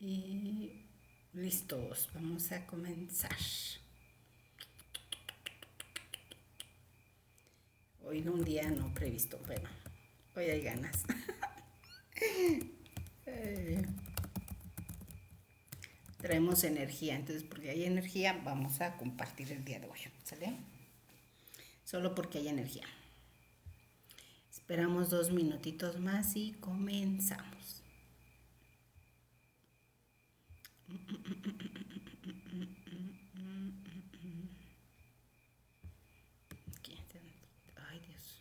Y listos, vamos a comenzar. Hoy en un día no previsto, bueno, hoy hay ganas. Traemos energía, entonces porque hay energía vamos a compartir el día de hoy, ¿sale? Solo porque hay energía. Esperamos 2 minutitos más y comenzamos. Ay, Dios.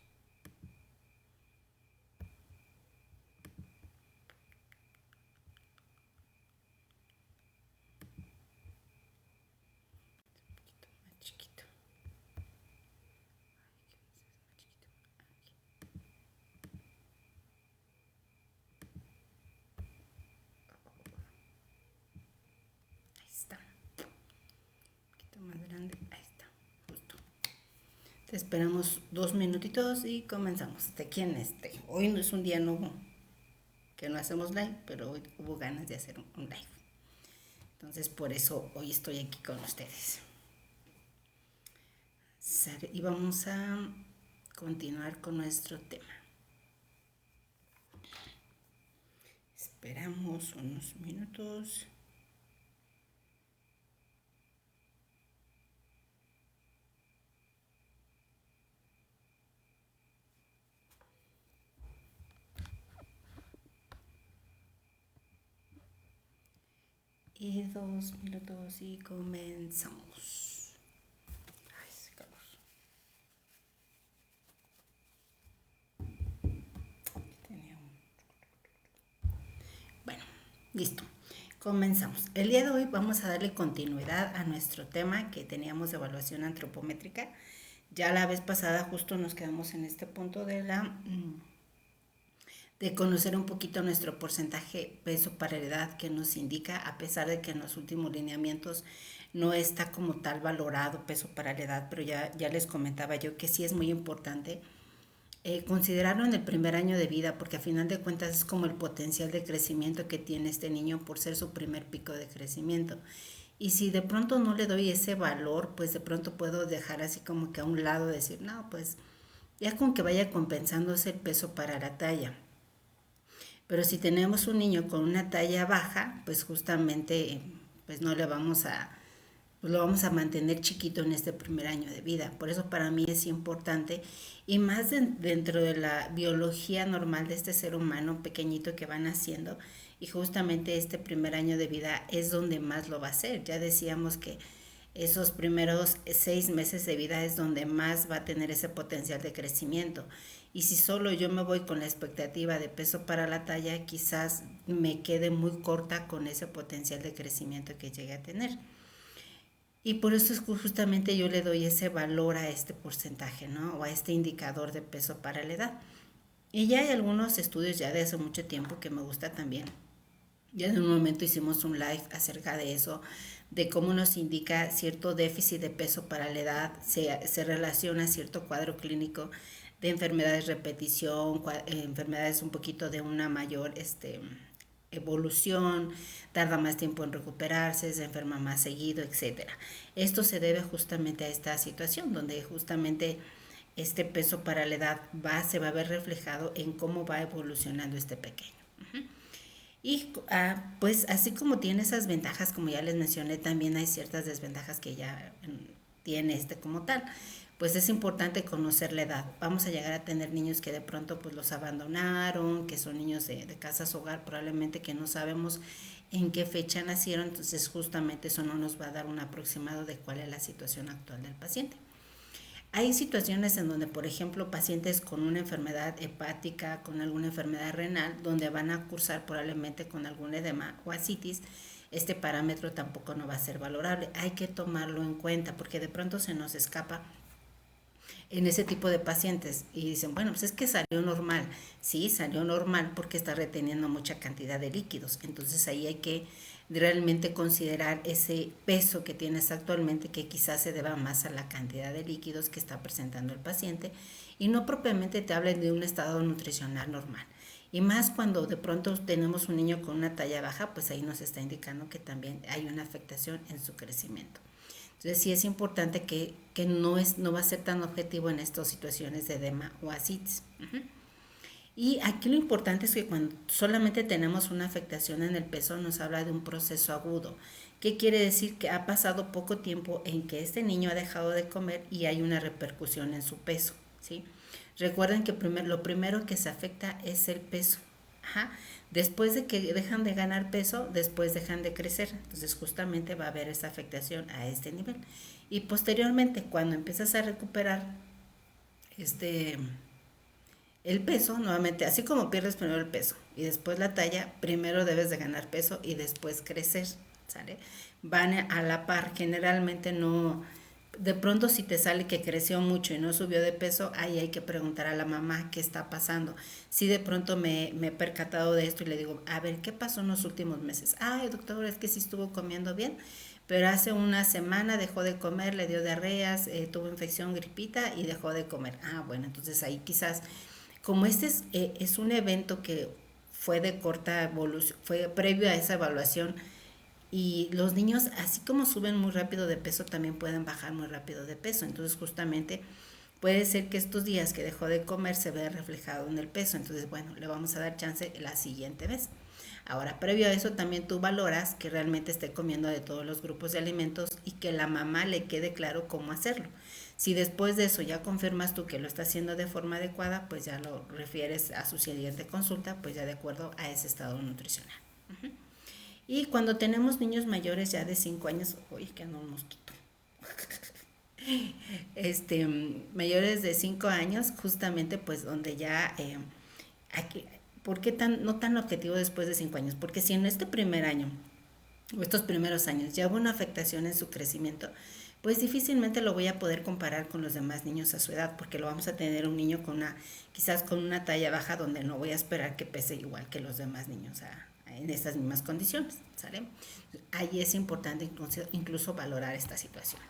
Más chiquito. Ahí está. Un poquito más grande. Ahí está. Justo. Te esperamos 2 minutitos y comenzamos. ¿De quién este? Hoy no es un día nuevo que no hacemos live, pero hoy hubo ganas de hacer un live. Entonces por eso hoy estoy aquí con ustedes. Y vamos a continuar con nuestro tema. Esperamos unos minutos. Y 2 minutos y comenzamos. Ay, ese calor. Bueno, listo. Comenzamos. El día de hoy vamos a darle continuidad a nuestro tema que teníamos de evaluación antropométrica. Ya la vez pasada justo nos quedamos en este punto de conocer un poquito nuestro porcentaje peso para la edad que nos indica, a pesar de que en los últimos lineamientos no está como tal valorado peso para la edad, pero ya les comentaba yo que sí es muy importante considerarlo en el primer año de vida, porque a final de cuentas es como el potencial de crecimiento que tiene este niño por ser su primer pico de crecimiento. Y si de pronto no le doy ese valor, pues de pronto puedo dejar así como que a un lado, decir, no, pues ya con que vaya compensándose el peso para la talla. Pero si tenemos un niño con una talla baja, pues justamente pues no le vamos a, pues lo vamos a mantener chiquito en este primer año de vida. Por eso para mí es importante y más dentro de la biología normal de este ser humano pequeñito que van haciendo, y justamente este primer año de vida es donde más lo va a hacer. Ya decíamos que esos primeros 6 meses de vida es donde más va a tener ese potencial de crecimiento. Y si solo yo me voy con la expectativa de peso para la talla, quizás me quede muy corta con ese potencial de crecimiento que llegue a tener. Y por eso es que justamente yo le doy ese valor a este porcentaje, ¿no? O a este indicador de peso para la edad. Y ya hay algunos estudios ya de hace mucho tiempo que me gusta también. Ya en un momento hicimos un live acerca de eso, de cómo nos indica cierto déficit de peso para la edad, se relaciona cierto cuadro clínico de enfermedades repetición, enfermedades un poquito de una mayor evolución, tarda más tiempo en recuperarse, se enferma más seguido, etcétera. Esto se debe justamente a esta situación, donde justamente este peso para la edad se va a ver reflejado en cómo va evolucionando este pequeño. Y pues así como tiene esas ventajas, como ya les mencioné, también hay ciertas desventajas que ya tiene como tal. Pues es importante conocer la edad. Vamos a llegar a tener niños que de pronto pues los abandonaron, que son niños de casas hogar, probablemente que no sabemos en qué fecha nacieron, entonces justamente eso no nos va a dar un aproximado de cuál es la situación actual del paciente. Hay situaciones en donde, por ejemplo, pacientes con una enfermedad hepática, con alguna enfermedad renal, donde van a cursar probablemente con algún edema o ascitis, este parámetro tampoco no va a ser valorable. Hay que tomarlo en cuenta porque de pronto se nos escapa en ese tipo de pacientes y dicen, bueno, pues es que salió normal. Sí, salió normal porque está reteniendo mucha cantidad de líquidos. Entonces ahí hay que realmente considerar ese peso que tienes actualmente, que quizás se deba más a la cantidad de líquidos que está presentando el paciente y no propiamente te hablen de un estado nutricional normal. Y más cuando de pronto tenemos un niño con una talla baja, pues ahí nos está indicando que también hay una afectación en su crecimiento. Entonces sí es importante que no va a ser tan objetivo en estas situaciones de edema o ascitis. Y aquí lo importante es que cuando solamente tenemos una afectación en el peso, nos habla de un proceso agudo. ¿Qué quiere decir? Que ha pasado poco tiempo en que este niño ha dejado de comer y hay una repercusión en su peso, ¿sí? Recuerden que lo primero que se afecta es el peso. Ajá. Después de que dejan de ganar peso, después dejan de crecer. Entonces justamente va a haber esa afectación a este nivel. Y posteriormente, cuando empiezas a recuperar el peso, nuevamente, así como pierdes primero el peso y después la talla, primero debes de ganar peso y después crecer, ¿sale? Van a la par, generalmente no, de pronto si te sale que creció mucho y no subió de peso, ahí hay que preguntar a la mamá qué está pasando. Si de pronto me he percatado de esto y le digo, a ver, ¿qué pasó en los últimos meses? Ay, doctor, es que sí estuvo comiendo bien, pero hace una semana dejó de comer, le dio diarreas, tuvo infección, gripita y dejó de comer. Ah, bueno, entonces ahí quizás como es un evento que fue de corta evolución, fue previo a esa evaluación y los niños, así como suben muy rápido de peso, también pueden bajar muy rápido de peso. Entonces, justamente puede ser que estos días que dejó de comer se vea reflejado en el peso. Entonces, bueno, le vamos a dar chance la siguiente vez. Ahora, previo a eso, también tú valoras que realmente esté comiendo de todos los grupos de alimentos y que la mamá le quede claro cómo hacerlo. Si después de eso ya confirmas tú que lo está haciendo de forma adecuada, pues ya lo refieres a su siguiente consulta, pues ya de acuerdo a ese estado nutricional. Uh-huh. Y cuando tenemos niños mayores ya de 5 años, uy, que anda un mosquito. Mayores de 5 años, justamente pues donde ya aquí, ¿por qué no tan objetivo después de 5 años? Porque si en este primer año o estos primeros años ya hubo una afectación en su crecimiento, pues difícilmente lo voy a poder comparar con los demás niños a su edad, porque lo vamos a tener un niño quizás con una talla baja donde no voy a esperar que pese igual que los demás niños en estas mismas condiciones, ¿sale? Ahí es importante incluso valorar esta situación.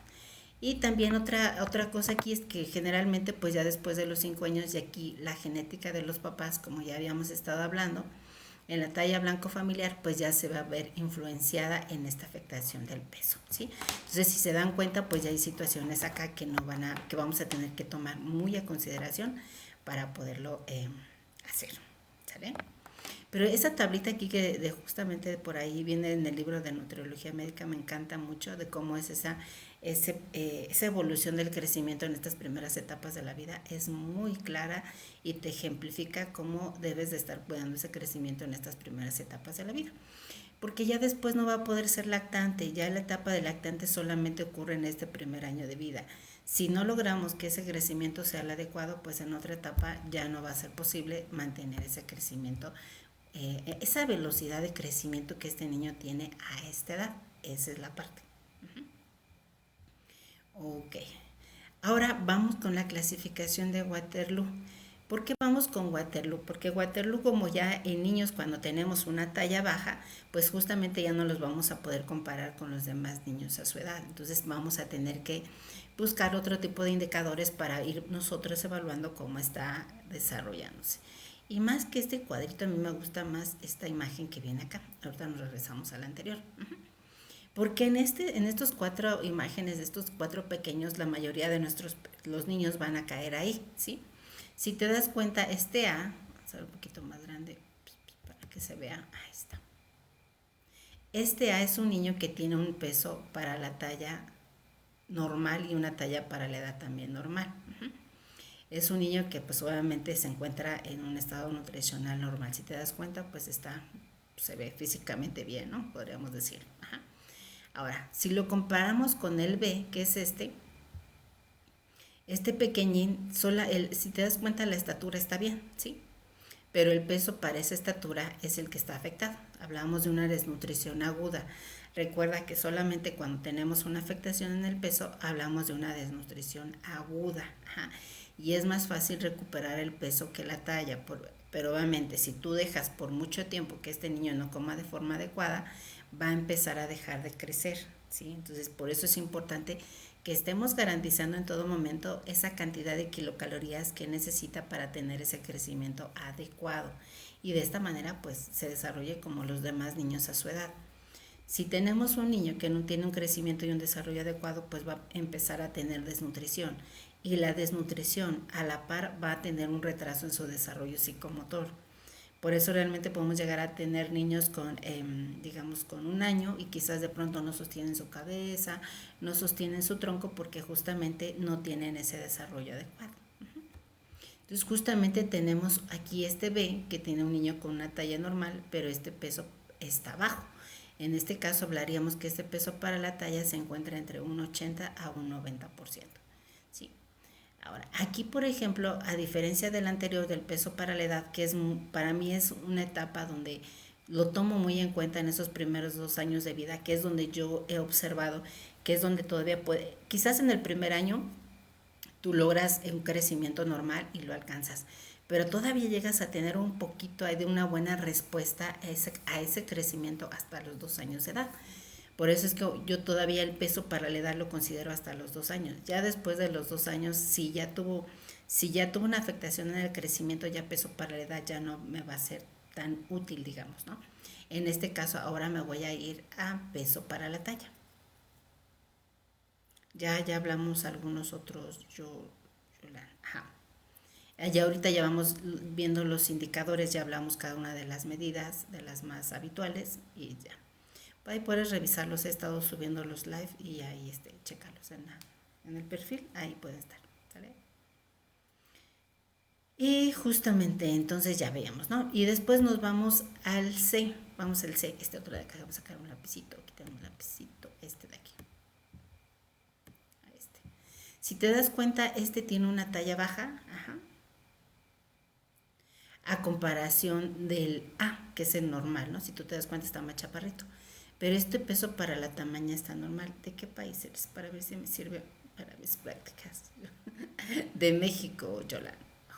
Y también otra cosa aquí es que generalmente pues ya después de los 5 años y aquí la genética de los papás, como ya habíamos estado hablando, en la talla blanco familiar pues ya se va a ver influenciada en esta afectación del peso, ¿sí? Entonces si se dan cuenta pues ya hay situaciones acá que vamos a tener que tomar muy a consideración para poderlo hacer, ¿sale? Pero esa tablita aquí que justamente por ahí viene en el libro de nutriología médica, me encanta mucho de cómo es esa evolución del crecimiento en estas primeras etapas de la vida. Es muy clara y te ejemplifica cómo debes de estar cuidando ese crecimiento en estas primeras etapas de la vida. Porque ya después no va a poder ser lactante, ya la etapa de lactante solamente ocurre en este primer año de vida. Si no logramos que ese crecimiento sea el adecuado, pues en otra etapa ya no va a ser posible mantener ese crecimiento, esa velocidad de crecimiento que este niño tiene a esta edad. Esa es la parte. Ok. Ahora vamos con la clasificación de Waterloo. ¿Por qué vamos con Waterloo? Porque Waterloo, como ya en niños cuando tenemos una talla baja, pues justamente ya no los vamos a poder comparar con los demás niños a su edad. Entonces vamos a tener que buscar otro tipo de indicadores para ir nosotros evaluando cómo está desarrollándose. Y más que este cuadrito, a mí me gusta más esta imagen que viene acá. Ahorita nos regresamos a la anterior. Porque en estos 4 imágenes de estos 4 pequeños, la mayoría de los niños van a caer ahí, ¿sí? Si te das cuenta, este A, vamos a hacer un poquito más grande para que se vea, ahí está. Este A es un niño que tiene un peso para la talla normal y una talla para la edad también normal. Es un niño que pues obviamente se encuentra en un estado nutricional normal. Si te das cuenta, pues se ve físicamente bien, ¿no? Podríamos decir. Ajá. Ahora, si lo comparamos con el B, que es este pequeñín, si te das cuenta la estatura está bien, ¿sí? Pero el peso para esa estatura es el que está afectado. Hablamos de una desnutrición aguda. Recuerda que solamente cuando tenemos una afectación en el peso hablamos de una desnutrición aguda. Ajá. Y es más fácil recuperar el peso que la talla. Pero obviamente si tú dejas por mucho tiempo que este niño no coma de forma adecuada, va a empezar a dejar de crecer, ¿sí? Entonces por eso es importante que estemos garantizando en todo momento esa cantidad de kilocalorías que necesita para tener ese crecimiento adecuado. y de esta manera pues se desarrolle como los demás niños a su edad. Si tenemos un niño que no tiene un crecimiento y un desarrollo adecuado, pues va a empezar a tener desnutrición, y la desnutrición a la par va a tener un retraso en su desarrollo psicomotor. Por eso realmente podemos llegar a tener niños con, digamos, con 1 año y quizás de pronto no sostienen su cabeza, no sostienen su tronco porque justamente no tienen ese desarrollo adecuado. Entonces justamente tenemos aquí este B que tiene un niño con una talla normal, pero este peso está bajo. En este caso hablaríamos que este peso para la talla se encuentra entre un 80 a un 90%. ¿Sí? Ahora, aquí por ejemplo, a diferencia del anterior del peso para la edad, que es para mí es una etapa donde lo tomo muy en cuenta en esos primeros 2 años de vida, que es donde yo he observado, que es donde todavía puede, quizás en el primer año tú logras un crecimiento normal y lo alcanzas, pero todavía llegas a tener un poquito de una buena respuesta a ese crecimiento hasta los 2 años de edad. Por eso es que yo todavía el peso para la edad lo considero hasta los 2 años. Ya después de los 2 años, si ya tuvo una afectación en el crecimiento, ya peso para la edad ya no me va a ser tan útil, digamos, ¿no? En este caso, ahora me voy a ir a peso para la talla. Ya hablamos algunos otros, ajá. Ya ahorita ya vamos viendo los indicadores, ya hablamos cada una de las medidas, de las más habituales y ya. Ahí puedes revisarlos, he estado subiendo los live y ahí chécalos en el perfil, ahí puede estar, ¿sale? Y justamente entonces ya veamos, ¿no? Y después nos vamos al C, vamos al C, otro de acá, vamos a sacar un lapicito, aquí tenemos un lapicito, de aquí. Si te das cuenta, tiene una talla baja, ajá, a comparación del A, que es el normal, ¿no? Si tú te das cuenta está más chaparrito. Pero este peso para la tamaña está normal. ¿De qué país eres? Para ver si me sirve para mis prácticas. De México,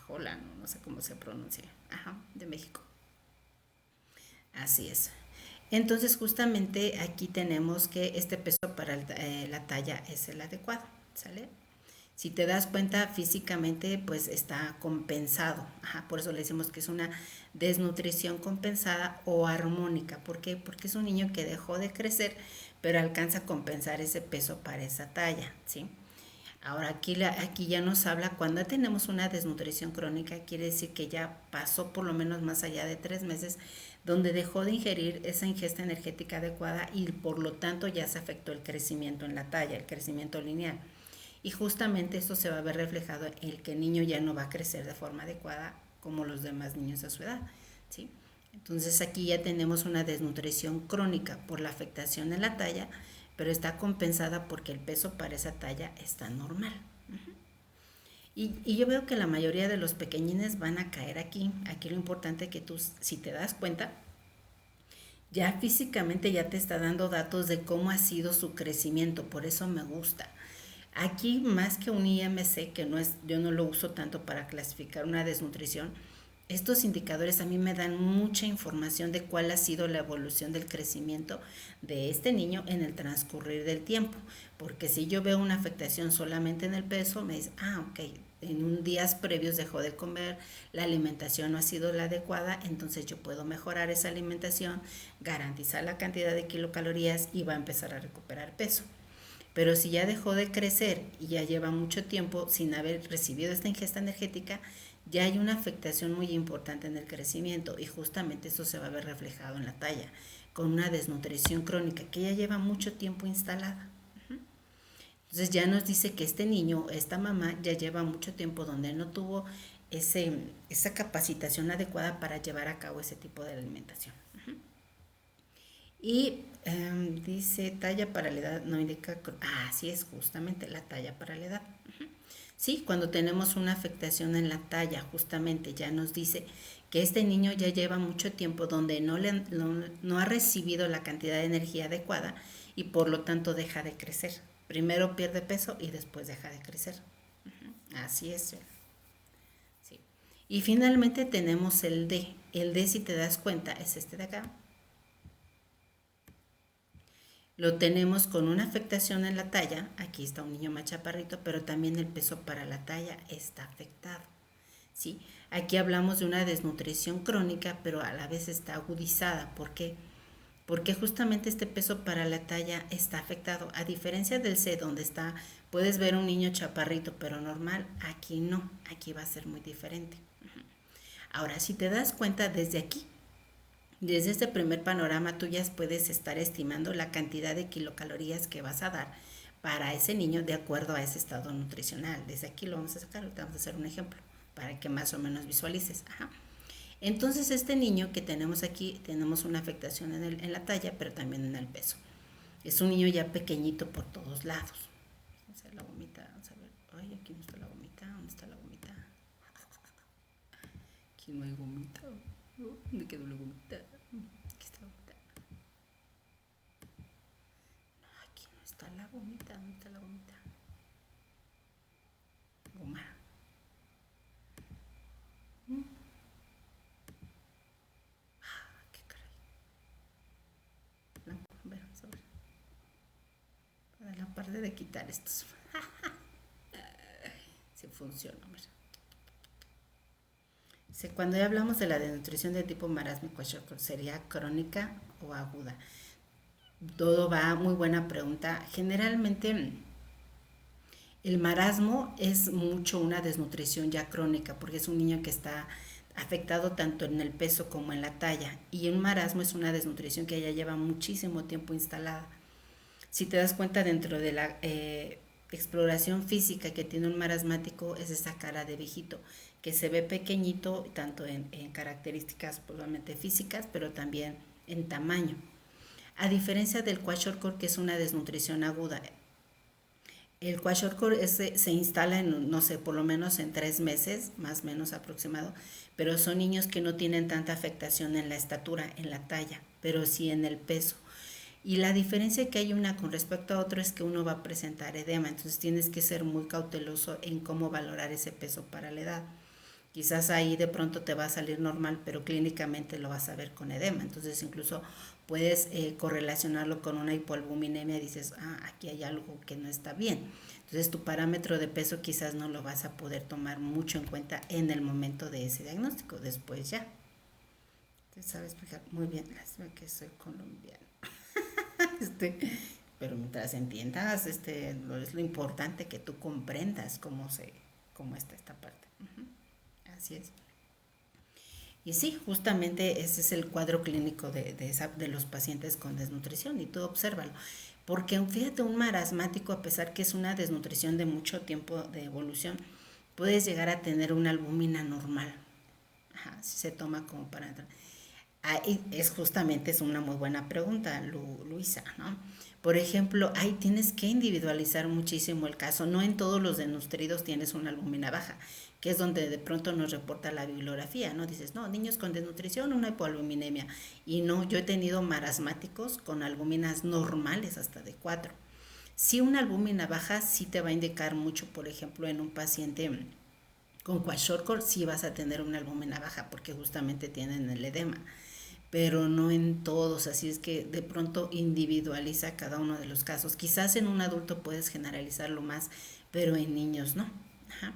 Jolano, no sé cómo se pronuncia. Ajá, de México. Así es. Entonces justamente aquí tenemos que este peso para la talla es el adecuado, ¿sale? Si te das cuenta físicamente, pues está compensado. Ajá, por eso le decimos que es una desnutrición compensada o armónica. ¿Por qué? Porque es un niño que dejó de crecer, pero alcanza a compensar ese peso para esa talla, ¿sí? Ahora aquí ya nos habla cuando tenemos una desnutrición crónica, quiere decir que ya pasó por lo menos más allá de 3 meses, donde dejó de ingerir esa ingesta energética adecuada y por lo tanto ya se afectó el crecimiento en la talla, el crecimiento lineal. Y justamente esto se va a ver reflejado en el que el niño ya no va a crecer de forma adecuada como los demás niños a su edad, ¿sí? Entonces aquí ya tenemos una desnutrición crónica por la afectación en la talla, pero está compensada porque el peso para esa talla está normal. Y yo veo que la mayoría de los pequeñines van a caer aquí. Aquí lo importante es que tú, si te das cuenta, ya físicamente ya te está dando datos de cómo ha sido su crecimiento, por eso me gusta. Aquí más que un IMC, que yo no lo uso tanto para clasificar una desnutrición, estos indicadores a mí me dan mucha información de cuál ha sido la evolución del crecimiento de este niño en el transcurrir del tiempo. Porque si yo veo una afectación solamente en el peso, me dice, ok, en un días previos dejó de comer, la alimentación no ha sido la adecuada, entonces yo puedo mejorar esa alimentación, garantizar la cantidad de kilocalorías y va a empezar a recuperar peso. Pero si ya dejó de crecer y ya lleva mucho tiempo sin haber recibido esta ingesta energética, ya hay una afectación muy importante en el crecimiento y justamente eso se va a ver reflejado en la talla, con una desnutrición crónica que ya lleva mucho tiempo instalada. Entonces ya nos dice que este niño, esta mamá, ya lleva mucho tiempo donde no tuvo esa capacitación adecuada para llevar a cabo ese tipo de alimentación. Y dice talla para la edad, no indica, sí es justamente la talla para la edad. Sí, cuando tenemos una afectación en la talla, justamente ya nos dice que este niño ya lleva mucho tiempo donde no ha recibido la cantidad de energía adecuada y por lo tanto deja de crecer. Primero pierde peso y después deja de crecer. Así es. Sí. Y finalmente tenemos el D. El D, si te das cuenta, es este de acá. Lo tenemos con una afectación en la talla, aquí está un niño más chaparrito, pero también el peso para la talla está afectado, ¿sí? Aquí hablamos de una desnutrición crónica, pero a la vez está agudizada. ¿Por qué? Porque justamente este peso para la talla está afectado. A diferencia del C, donde está, puedes ver un niño chaparrito, pero normal, aquí no, aquí va a ser muy diferente. Ahora, si te das cuenta desde aquí, desde este primer panorama, tú ya puedes estar estimando la cantidad de kilocalorías que vas a dar para ese niño de acuerdo a ese estado nutricional. Desde aquí lo vamos a sacar, ahorita vamos a hacer un ejemplo para que más o menos visualices. Ajá. Entonces, este niño que tenemos aquí, tenemos una afectación en la talla, pero también en el peso. Es un niño ya pequeñito por todos lados. Vamos a ver la gomita, vamos a ver. Ay, aquí no está la gomita, ¿dónde está la gomita? Aquí no hay gomita. ¿Dónde quedó la gomita? Aquí está la gomita. No, aquí no está la gomita, ¿dónde está la gomita? Goma. ¿Qué caray? No, a ver, vamos a ver. Para la parte de quitar estos. Si funciona, mira. Cuando ya hablamos de la desnutrición de tipo marásmico, ¿sería crónica o aguda? Todo va, muy buena pregunta. Generalmente el marasmo es mucho una desnutrición ya crónica, porque es un niño que está afectado tanto en el peso como en la talla. Y un marasmo es una desnutrición que ya lleva muchísimo tiempo instalada. Si te das cuenta, dentro de la exploración física que tiene un marasmático, es esa cara de viejito, que se ve pequeñito, tanto en características probablemente físicas, pero también en tamaño. A diferencia del kwashiorkor, que es una desnutrición aguda. El kwashiorkor se instala en, no sé, por lo menos en 3 meses, más o menos aproximado, pero son niños que no tienen tanta afectación en la estatura, en la talla, pero sí en el peso. Y la diferencia que hay una con respecto a otro es que uno va a presentar edema, entonces tienes que ser muy cauteloso en cómo valorar ese peso para la edad. Quizás ahí de pronto te va a salir normal, pero clínicamente lo vas a ver con edema. Entonces incluso puedes correlacionarlo con una hipoalbuminemia y dices, aquí hay algo que no está bien. Entonces tu parámetro de peso quizás no lo vas a poder tomar mucho en cuenta en el momento de ese diagnóstico, después ya. Te sabes explicar muy bien, lástima que soy colombiana. Pero mientras entiendas, es lo importante que tú comprendas cómo está esta parte. Así es. Y sí, justamente ese es el cuadro clínico de los pacientes con desnutrición, y tú obsérvalo. Porque fíjate, un marasmático, a pesar que es una desnutrición de mucho tiempo de evolución, puedes llegar a tener una albúmina normal. Ajá, si se toma como para entrar. Ahí es una muy buena pregunta, Luisa, ¿no? Por ejemplo, ahí tienes que individualizar muchísimo el caso. No en todos los desnutridos tienes una albúmina baja, que es donde de pronto nos reporta la bibliografía, ¿no? Dices, no, niños con desnutrición, una hipoalbuminemia. Y no, yo he tenido marasmáticos con albuminas normales hasta de 4. Si una albúmina baja sí te va a indicar mucho, por ejemplo, en un paciente con kwashiorkor sí vas a tener una albúmina baja porque justamente tienen el edema, pero no en todos, así es que de pronto individualiza cada uno de los casos. Quizás en un adulto puedes generalizarlo más, pero en niños no. Ajá.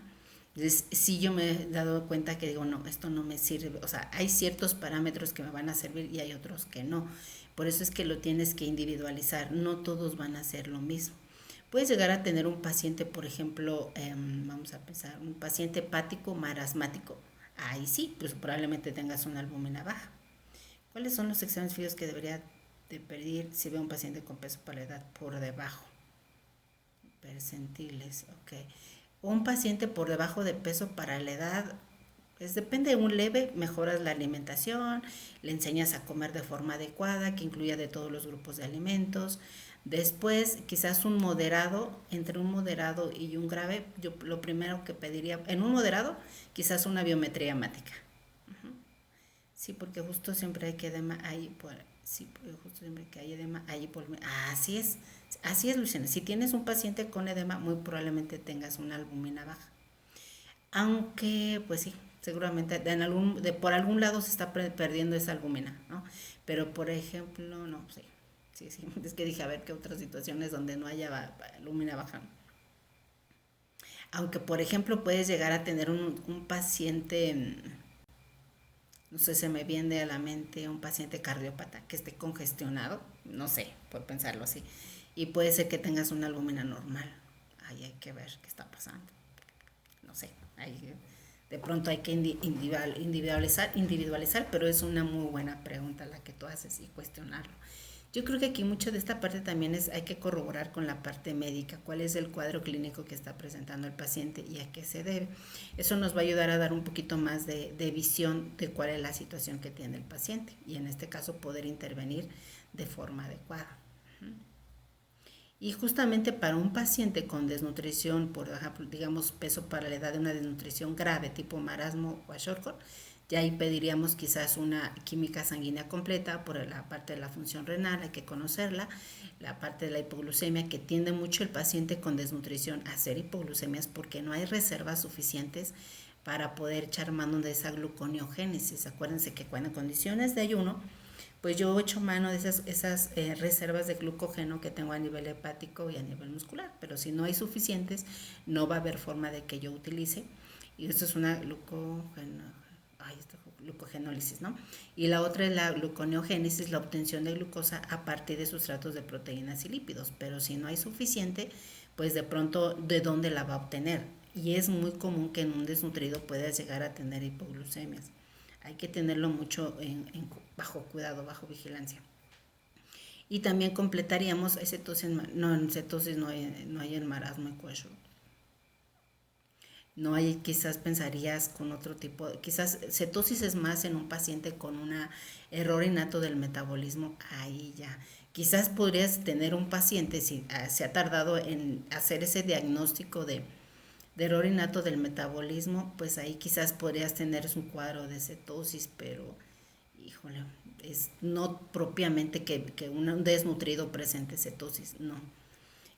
Entonces, sí, yo me he dado cuenta que digo, no, esto no me sirve. O sea, hay ciertos parámetros que me van a servir y hay otros que no. Por eso es que lo tienes que individualizar. No todos van a hacer lo mismo. Puedes llegar a tener un paciente, por ejemplo, vamos a pensar, un paciente hepático marasmático. Ahí sí, pues probablemente tengas una albúmina baja. ¿Cuáles son los exámenes físicos que debería de pedir si veo un paciente con peso para la edad por debajo? Percentiles, ok. Un paciente por debajo de peso para la edad, pues depende de un leve, mejoras la alimentación, le enseñas a comer de forma adecuada, que incluya de todos los grupos de alimentos. Después, quizás un moderado, entre un moderado y un grave, yo lo primero que pediría, en un moderado, quizás una biometría hemática. Sí, porque justo siempre hay que edema ahí, sí, porque justo siempre que hay edema ahí por así es, Luciana. Si tienes un paciente con edema, muy probablemente tengas una albúmina baja. Aunque, pues sí, seguramente por algún lado se está perdiendo esa albúmina, ¿no? Pero por ejemplo, no, sí, es que dije a ver qué otras situaciones donde no haya albúmina baja. Aunque, por ejemplo, puedes llegar a tener un paciente, no sé, se me viene a la mente un paciente cardiópata que esté congestionado, no sé, por pensarlo así, y puede ser que tengas una albúmina normal. Ahí hay que ver qué está pasando. No sé, ahí de pronto hay que individualizar, pero es una muy buena pregunta la que tú haces y cuestionarlo. Yo creo que aquí mucho de esta parte también hay que corroborar con la parte médica, cuál es el cuadro clínico que está presentando el paciente y a qué se debe. Eso nos va a ayudar a dar un poquito más de visión de cuál es la situación que tiene el paciente y en este caso poder intervenir de forma adecuada. Y justamente para un paciente con desnutrición, por ejemplo, digamos peso para la edad de una desnutrición grave tipo marasmo o Ashoorkor, ya ahí pediríamos quizás una química sanguínea completa por la parte de la función renal, hay que conocerla, la parte de la hipoglucemia, que tiende mucho el paciente con desnutrición a hacer hipoglucemias porque no hay reservas suficientes para poder echar mano de esa gluconeogénesis. Acuérdense que cuando en condiciones de ayuno, pues yo echo mano de esas reservas de glucógeno que tengo a nivel hepático y a nivel muscular, pero si no hay suficientes, no va a haber forma de que yo utilice, y esto es una glucogenólisis, ¿no? Y la otra es la gluconeogénesis, la obtención de glucosa a partir de sustratos de proteínas y lípidos, pero si no hay suficiente, pues de pronto, ¿de dónde la va a obtener? Y es muy común que en un desnutrido puedas llegar a tener hipoglucemias. Hay que tenerlo mucho bajo cuidado, bajo vigilancia. Y también completaríamos cetosis, no, en cetosis no hay el marasmo y cuello. No hay, quizás pensarías con otro tipo, quizás cetosis es más en un paciente con un error innato del metabolismo, ahí ya. Quizás podrías tener un paciente, si se ha tardado en hacer ese diagnóstico de error innato del metabolismo, pues ahí quizás podrías tener un cuadro de cetosis, pero híjole, es no propiamente que un desnutrido presente cetosis, no.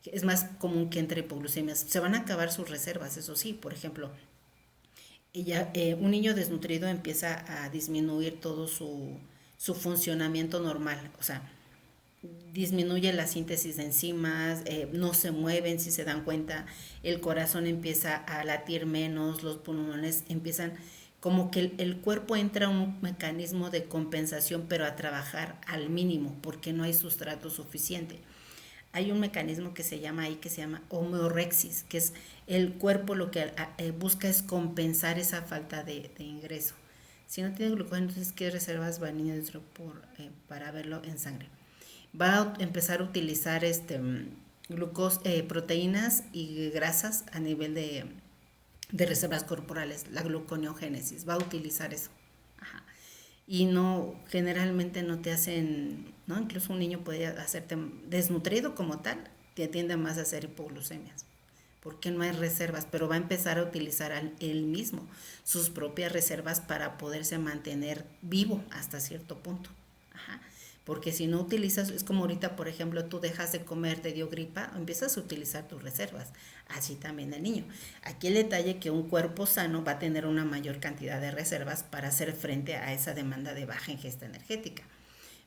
Es más común que entre hipoglucemias. Se van a acabar sus reservas, eso sí, por ejemplo, un niño desnutrido empieza a disminuir todo su funcionamiento normal, o sea, disminuye la síntesis de enzimas, no se mueven, si se dan cuenta, el corazón empieza a latir menos, los pulmones empiezan, como que el cuerpo entra a un mecanismo de compensación, pero a trabajar al mínimo, porque no hay sustrato suficiente. Hay un mecanismo que se llama ahí, que se llama homeorexis, que es el cuerpo lo que busca es compensar esa falta de ingreso. Si no tiene glucógeno, entonces ¿qué reservas va a niño dentro para verlo en sangre? Va a empezar a utilizar proteínas y grasas a nivel de reservas corporales, la gluconeogénesis, va a utilizar eso. Ajá. Y no, generalmente no te hacen, ¿no? Incluso un niño puede hacerte desnutrido como tal, te tiende más a hacer hipoglucemias, porque no hay reservas, pero va a empezar a utilizar él mismo sus propias reservas para poderse mantener vivo hasta cierto punto. Ajá. Porque si no utilizas, es como ahorita, por ejemplo, tú dejas de comer, te dio gripa, empiezas a utilizar tus reservas. Así también el niño. Aquí el detalle que un cuerpo sano va a tener una mayor cantidad de reservas para hacer frente a esa demanda de baja ingesta energética.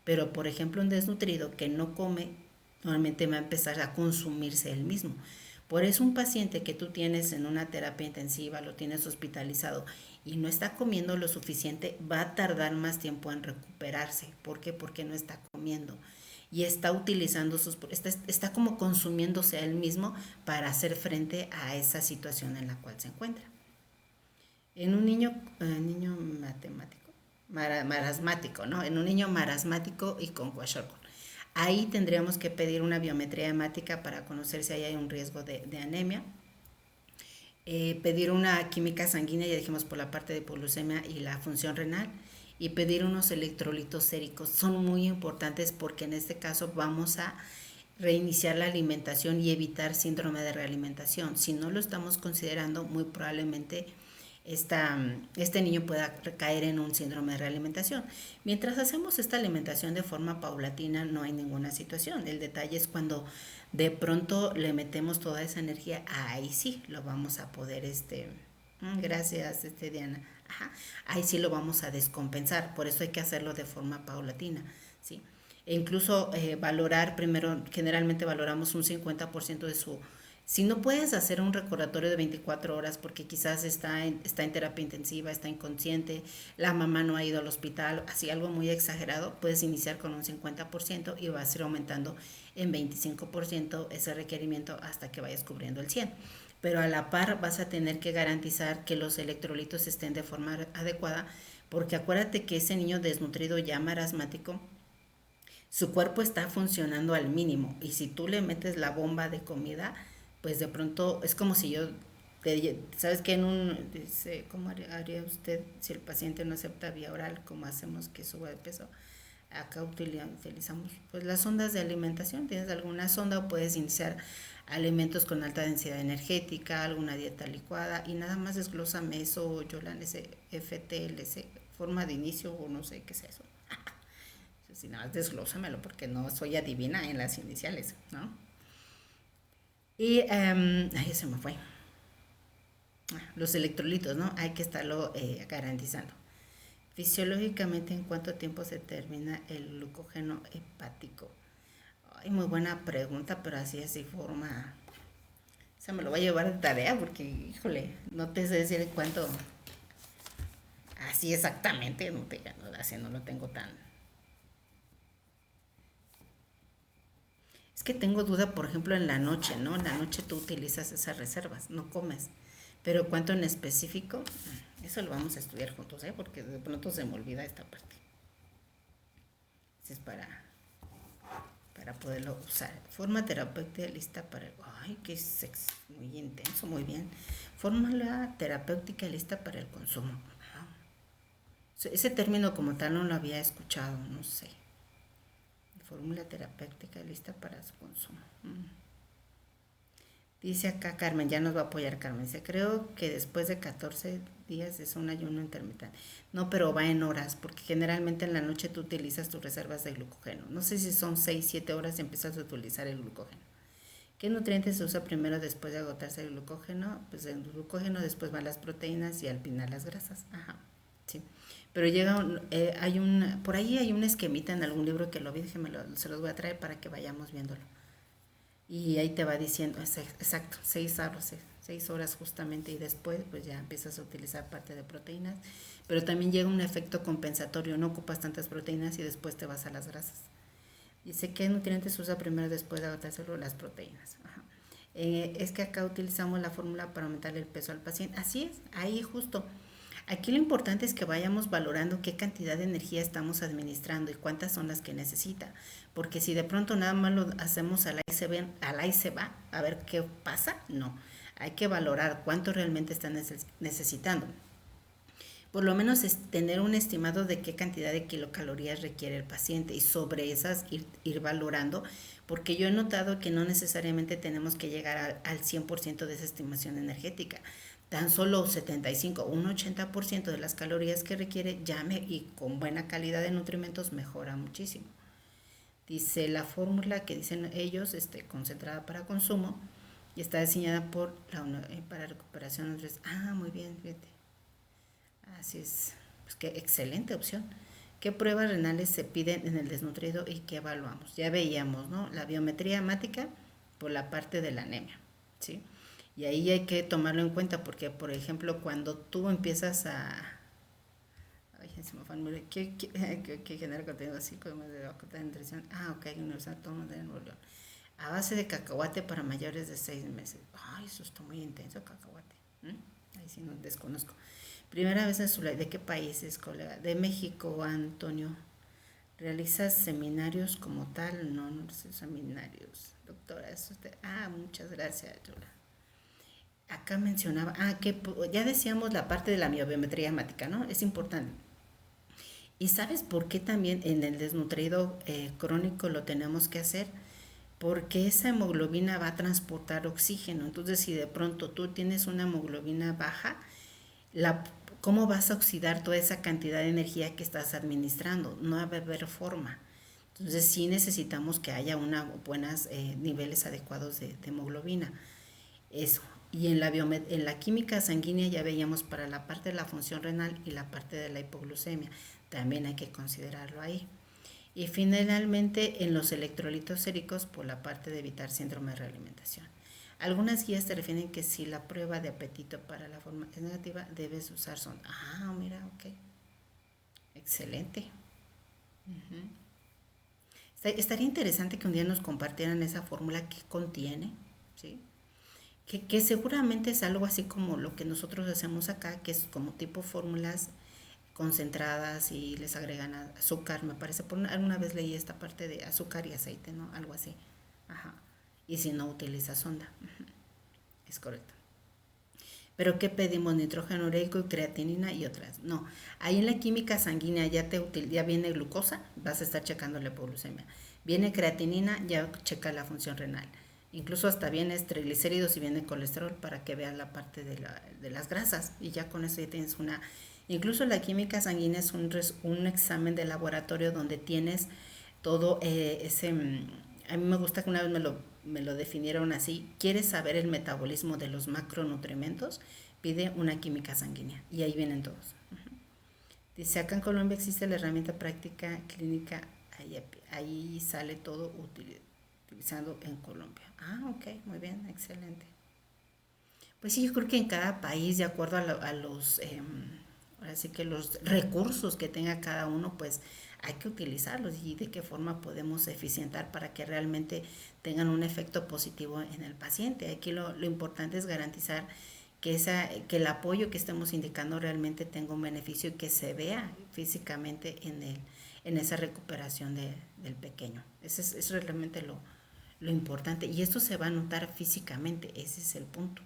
Pero, por ejemplo, un desnutrido que no come, normalmente va a empezar a consumirse él mismo. Por eso un paciente que tú tienes en una terapia intensiva, lo tienes hospitalizado y no está comiendo lo suficiente, va a tardar más tiempo en recuperarse. ¿Por qué? Porque no está comiendo. Y está utilizando está como consumiéndose a él mismo para hacer frente a esa situación en la cual se encuentra. En un niño matemático, marasmático, ¿no? En un niño marasmático y con kwashiorkor. Ahí tendríamos que pedir una biometría hemática para conocer si hay un riesgo de anemia. Pedir una química sanguínea, ya dijimos por la parte de hipoglucemia y la función renal, y pedir unos electrolitos séricos. Son muy importantes porque en este caso vamos a reiniciar la alimentación y evitar síndrome de realimentación. Si no lo estamos considerando, muy probablemente este niño pueda caer en un síndrome de realimentación. Mientras hacemos esta alimentación de forma paulatina, no hay ninguna situación. El detalle es cuando de pronto le metemos toda esa energía, ahí sí lo vamos a poder, gracias, Diana. Ajá, ahí sí lo vamos a descompensar, por eso hay que hacerlo de forma paulatina, ¿sí? E incluso valorar primero, generalmente valoramos un 50% de su Si no puedes hacer un recordatorio de 24 horas porque quizás está en terapia intensiva, está inconsciente, la mamá no ha ido al hospital, así algo muy exagerado, puedes iniciar con un 50% y vas a ir aumentando en 25% ese requerimiento hasta que vayas cubriendo el 100%. Pero a la par vas a tener que garantizar que los electrolitos estén de forma adecuada, porque acuérdate que ese niño desnutrido ya marasmático, su cuerpo está funcionando al mínimo y si tú le metes la bomba de comida, pues de pronto es como si yo, ¿sabes qué? Dice, ¿cómo haría usted si el paciente no acepta vía oral? ¿Cómo hacemos que suba de peso? Acá utilizamos pues las sondas de alimentación. Tienes alguna sonda o puedes iniciar alimentos con alta densidad energética, alguna dieta licuada y nada más desglósame eso, Yolan, ese FTLC, forma de inicio o no sé qué es eso. Si nada, desglósamelo porque no soy adivina en las iniciales, ¿no? Y, ay, se me fue. Los electrolitos, ¿no? Hay que estarlo garantizando. Fisiológicamente, ¿en cuánto tiempo se termina el glucógeno hepático? Ay, muy buena pregunta, pero así forma. O sea, me lo voy a llevar de tarea porque, híjole, no te sé decir en cuánto. Así exactamente, no lo tengo tan. Es que tengo duda, por ejemplo, en la noche, ¿no? En la noche tú utilizas esas reservas, no comes. Pero cuánto en específico, eso lo vamos a estudiar juntos, ¿eh? Porque de pronto se me olvida esta parte. Eso es para poderlo usar. Forma terapéutica lista para el... Ay, qué sexy, muy intenso, muy bien. Fórmula terapéutica lista para el consumo. Ese término como tal no lo había escuchado, no sé. Fórmula terapéutica lista para su consumo. Dice acá Carmen, ya nos va a apoyar Carmen. Dice, creo que después de 14 días es un ayuno intermitente. No, pero va en horas, porque generalmente en la noche tú utilizas tus reservas de glucógeno. No sé si son 6, 7 horas y empiezas a utilizar el glucógeno. ¿Qué nutrientes se usa primero después de agotarse el glucógeno? Pues el glucógeno, después van las proteínas y al final las grasas. Ajá, sí. Pero por ahí hay un esquemita en algún libro que lo vi, se los voy a traer para que vayamos viéndolo. Y ahí te va diciendo, exacto, 6 horas justamente y después pues ya empiezas a utilizar parte de proteínas, pero también llega un efecto compensatorio, no ocupas tantas proteínas y después te vas a las grasas. Dice, ¿qué nutrientes se usa primero después de agotárselo? Las proteínas. Ajá. Es que acá utilizamos la fórmula para aumentar el peso al paciente. Así es, ahí justo. Aquí lo importante es que vayamos valorando qué cantidad de energía estamos administrando y cuántas son las que necesita. Porque si de pronto nada más lo hacemos al ahí se va, a ver qué pasa, no. Hay que valorar cuánto realmente está necesitando. Por lo menos es tener un estimado de qué cantidad de kilocalorías requiere el paciente y sobre esas ir valorando, porque yo he notado que no necesariamente tenemos que llegar al 100% de esa estimación energética. Tan solo 75 o un 80% de las calorías que requiere y con buena calidad de nutrimentos mejora muchísimo. Dice la fórmula que dicen ellos, concentrada para consumo y está diseñada para recuperación. Muy bien, fíjate. Así es, pues qué excelente opción. ¿Qué pruebas renales se piden en el desnutrido y qué evaluamos? Ya veíamos, ¿no? La biometría hemática por la parte de la anemia, ¿sí? Y ahí hay que tomarlo en cuenta porque, por ejemplo, cuando tú empiezas a... Ay, se me fue, ¿qué genera contenido así como de nutrición? Ok, universal, toma de Nuevo León. A base de cacahuate para mayores de 6 meses. Ay, eso está muy intenso, cacahuate. Ahí sí no desconozco. Primera vez en su vida. ¿De qué países, colega? De México, Antonio. ¿Realizas seminarios como tal? No, no sé seminarios. Doctora, muchas gracias, Yola. Acá mencionaba, que ya decíamos la parte de la biometría hemática, ¿no? Es importante. ¿Y sabes por qué también en el desnutrido crónico lo tenemos que hacer? Porque esa hemoglobina va a transportar oxígeno. Entonces, si de pronto tú tienes una hemoglobina baja, ¿cómo vas a oxidar toda esa cantidad de energía que estás administrando? No va a haber forma. Entonces sí necesitamos que haya buenos niveles adecuados de hemoglobina. Eso. Y en la química sanguínea ya veíamos para la parte de la función renal y la parte de la hipoglucemia. También hay que considerarlo ahí. Y finalmente en los electrolitos séricos por la parte de evitar síndrome de realimentación. Algunas guías te refieren que si la prueba de apetito para la forma es negativa, debes usar sonda. Ah, mira, ok. Excelente. Ujú. Estaría interesante que un día nos compartieran esa fórmula que contiene, ¿sí? Que seguramente es algo así como lo que nosotros hacemos acá, que es como tipo fórmulas concentradas y les agregan azúcar, me parece. Alguna vez leí esta parte de azúcar y aceite, ¿no? Algo así. Ajá. Y si no utiliza sonda. Es correcto. Pero ¿qué pedimos? Nitrógeno ureico y creatinina y otras. No, ahí en la química sanguínea ya viene glucosa, vas a estar checando la hipoglucemia. Viene creatinina, ya checa la función renal. Incluso hasta viene triglicéridos y viene colesterol para que veas la parte de las grasas. Y ya con eso ya tienes una... Incluso la química sanguínea es un examen de laboratorio donde tienes todo ese... A mí me gusta que una vez me lo definieron así. ¿Quieres saber el metabolismo de los macronutrientes? Pide una química sanguínea. Y ahí vienen todos. Dice, acá en Colombia existe la herramienta práctica clínica. Ahí sale todo utilizando en Colombia. Ah, ok, muy bien, excelente. Pues sí, yo creo que en cada país, de acuerdo a los, ahora sí que los recursos que tenga cada uno, pues hay que utilizarlos y de qué forma podemos eficientar para que realmente tengan un efecto positivo en el paciente. Aquí lo importante es garantizar que el apoyo que estemos indicando realmente tenga un beneficio y que se vea físicamente en esa recuperación del pequeño. Ese es realmente lo importante. Y esto se va a notar físicamente, ese es el punto.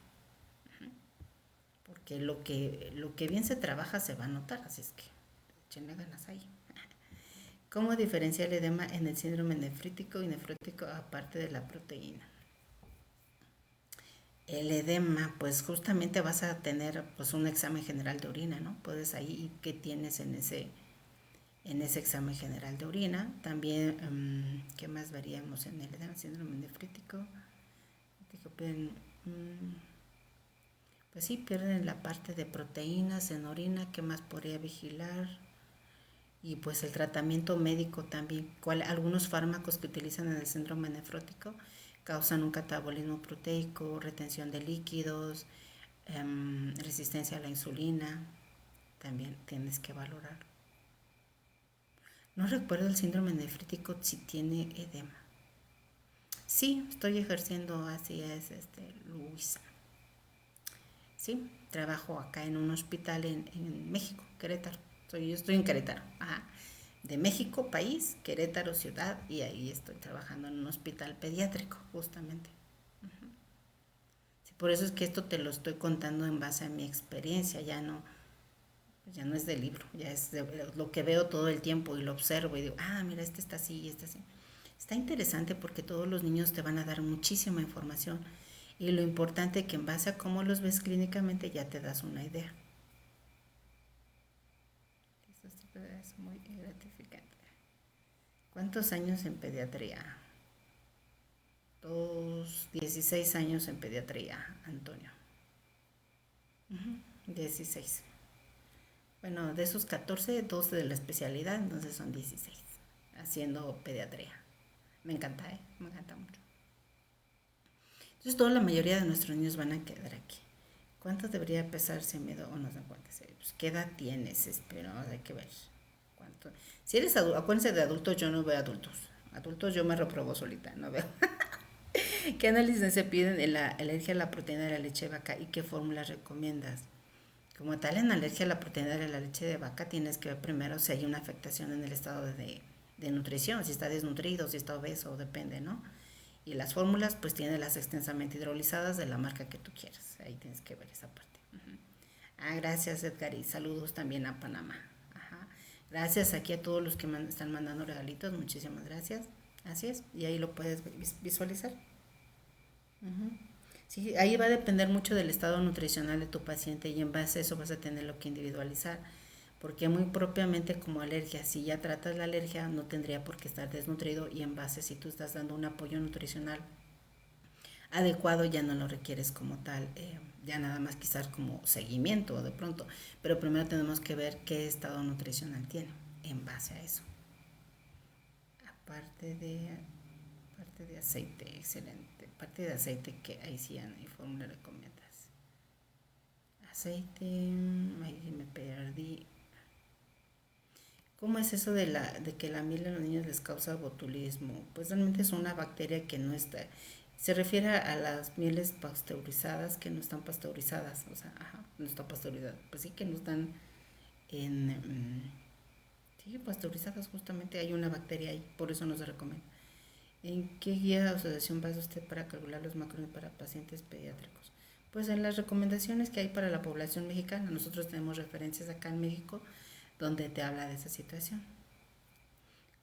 Porque lo que bien se trabaja se va a notar, así es que échenle ganas ahí. ¿Cómo diferenciar el edema en el síndrome nefrítico y nefrótico aparte de la proteína? El edema, pues justamente vas a tener pues un examen general de orina, ¿no? Puedes ahí, ¿qué tienes en ese examen general de orina? También, ¿qué más veríamos en el edema, síndrome nefrítico? Pues sí, pierden la parte de proteínas en orina, ¿qué más podría vigilar? Y pues el tratamiento médico también, algunos fármacos que utilizan en el síndrome nefrótico causan un catabolismo proteico, retención de líquidos, resistencia a la insulina, también tienes que valorar. No recuerdo el síndrome nefrítico si tiene edema. Sí, estoy ejerciendo, así es, Luisa. Sí, trabajo acá en un hospital en México, Querétaro. Yo estoy en Querétaro, ajá. De México, país, Querétaro, ciudad, y ahí estoy trabajando en un hospital pediátrico, justamente. Sí, por eso es que esto te lo estoy contando en base a mi experiencia, ya no es de libro, ya es de lo que veo todo el tiempo y lo observo y digo, ah, mira, este está así y este así. Está interesante porque todos los niños te van a dar muchísima información y lo importante es que en base a cómo los ves clínicamente ya te das una idea. Eso es muy gratificante. ¿Cuántos años en pediatría? 16 años en pediatría, Antonio. 16. Bueno, de esos 14, 12 de la especialidad, entonces son 16, haciendo pediatría. Me encanta, ¿eh? Me encanta mucho. Entonces, toda la mayoría de nuestros niños van a quedar aquí. ¿Cuánto debería pesar si me o no sé cuánto? Pues, ¿qué edad tienes? Espero, hay que ver. ¿Cuánto? Si eres adulto, acuérdense de adultos, yo no veo adultos. Adultos yo me reprobo solita, no veo. ¿Qué análisis se piden en la alergia a la proteína de la leche de vaca y qué fórmulas recomiendas? Como tal, en alergia a la proteína de la leche de vaca tienes que ver primero si hay una afectación en el estado de nutrición, si está desnutrido, si está obeso, depende, ¿no? Y las fórmulas pues tienen las extensamente hidrolizadas de la marca que tú quieras. Ahí tienes que ver esa parte. Ah, gracias Edgar y saludos también a Panamá. Ajá. Gracias aquí a todos los que están mandando regalitos, muchísimas gracias. Así es, y ahí lo puedes visualizar. Sí, ahí va a depender mucho del estado nutricional de tu paciente y en base a eso vas a tener lo que individualizar. Porque muy propiamente como alergia, si ya tratas la alergia no tendría por qué estar desnutrido y en base si tú estás dando un apoyo nutricional adecuado ya no lo requieres como tal, ya nada más quizás como seguimiento de pronto, pero primero tenemos que ver qué estado nutricional tiene en base a eso. Aparte Parte de aceite, excelente. Parte de aceite, que ahí sí ya no hay fórmula recomiendas. Aceite, ahí me perdí. ¿Cómo es eso de que la miel a los niños les causa botulismo? Pues realmente es una bacteria que no está. Se refiere a las mieles pasteurizadas que no están pasteurizadas. O sea, ajá, no está pasteurizada. Pues sí que no están en... sí, pasteurizadas justamente. Hay una bacteria ahí, por eso no se recomienda. ¿En qué guía o asociación basa usted para calcular los macrones para pacientes pediátricos? Pues en las recomendaciones que hay para la población mexicana. Nosotros tenemos referencias acá en México donde te habla de esa situación.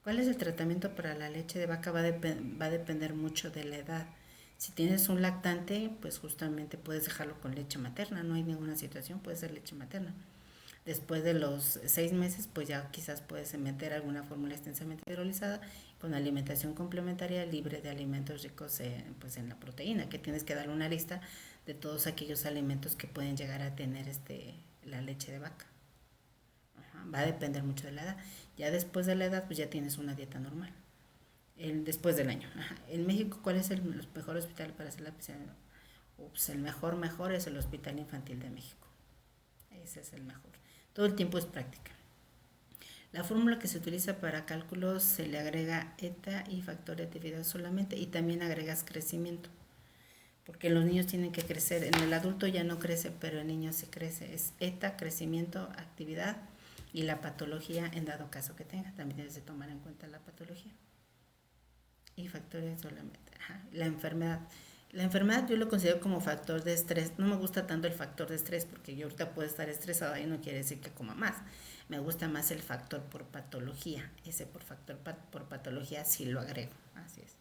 ¿Cuál es el tratamiento para la leche de vaca? Va a depender mucho de la edad. Si tienes un lactante, pues justamente puedes dejarlo con leche materna, no hay ninguna situación, puede ser leche materna. Después de los 6 meses, pues ya quizás puedes meter alguna fórmula extensamente hidrolizada con alimentación complementaria libre de alimentos ricos pues en la proteína, que tienes que darle una lista de todos aquellos alimentos que pueden llegar a tener la leche de vaca. Va a depender mucho de la edad. Ya después de la edad, pues ya tienes una dieta normal. Después del año. Ajá. En México, ¿cuál es el mejor hospital para hacer la PCA? Pues el mejor es el Hospital Infantil de México. Ese es el mejor. Todo el tiempo es práctica. La fórmula que se utiliza para cálculos se le agrega eta y factor de actividad solamente, y también agregas crecimiento. Porque los niños tienen que crecer. En el adulto ya no crece, pero en niños sí crece. Es eta, crecimiento, actividad y la patología en dado caso que tenga. También debes de tomar en cuenta la patología. Y factores solamente. Ajá. La enfermedad. La enfermedad yo lo considero como factor de estrés. No me gusta tanto el factor de estrés porque yo ahorita puedo estar estresada y no quiere decir que coma más. Me gusta más el factor por patología. Ese por factor por patología sí lo agrego. Así es.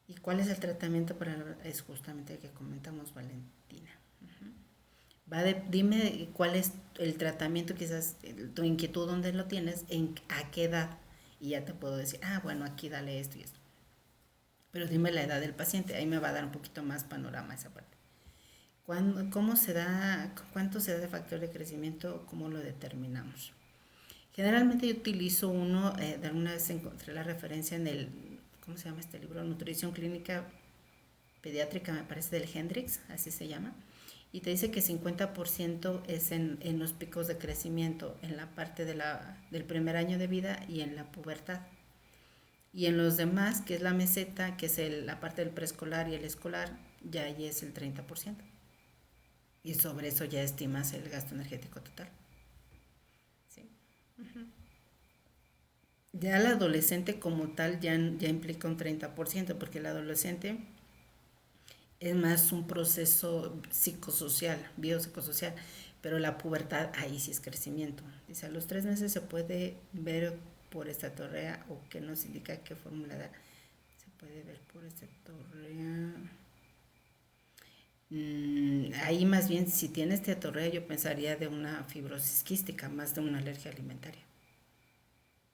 ¿Y cuál es el tratamiento para es justamente el que comentamos, Valentina? Dime cuál es el tratamiento, quizás tu inquietud, dónde lo tienes, a qué edad, y ya te puedo decir, bueno, aquí dale esto y esto. Pero dime la edad del paciente, ahí me va a dar un poquito más panorama esa parte. ¿Cómo se da, cuánto se da de factor de crecimiento, cómo lo determinamos? Generalmente yo utilizo uno, de alguna vez encontré la referencia en el, ¿cómo se llama este libro? Nutrición Clínica Pediátrica, me parece, del Hendrix, así se llama. Y te dice que 50% es en los picos de crecimiento, en la parte del primer año de vida y en la pubertad. Y en los demás, que es la meseta, que es la parte del preescolar y el escolar, ya ahí es el 30%. Y sobre eso ya estimas el gasto energético total. ¿Sí? Uh-huh. Ya el adolescente como tal ya implica un 30%, porque el adolescente es más un proceso psicosocial, biopsicosocial, pero la pubertad ahí sí es crecimiento. Dice, a los 3 meses se puede ver por estatorrea, o que nos indica qué fórmula da. Se puede ver por estatorrea. Ahí más bien, si tienes esteatorrea, yo pensaría de una fibrosis quística, más de una alergia alimentaria.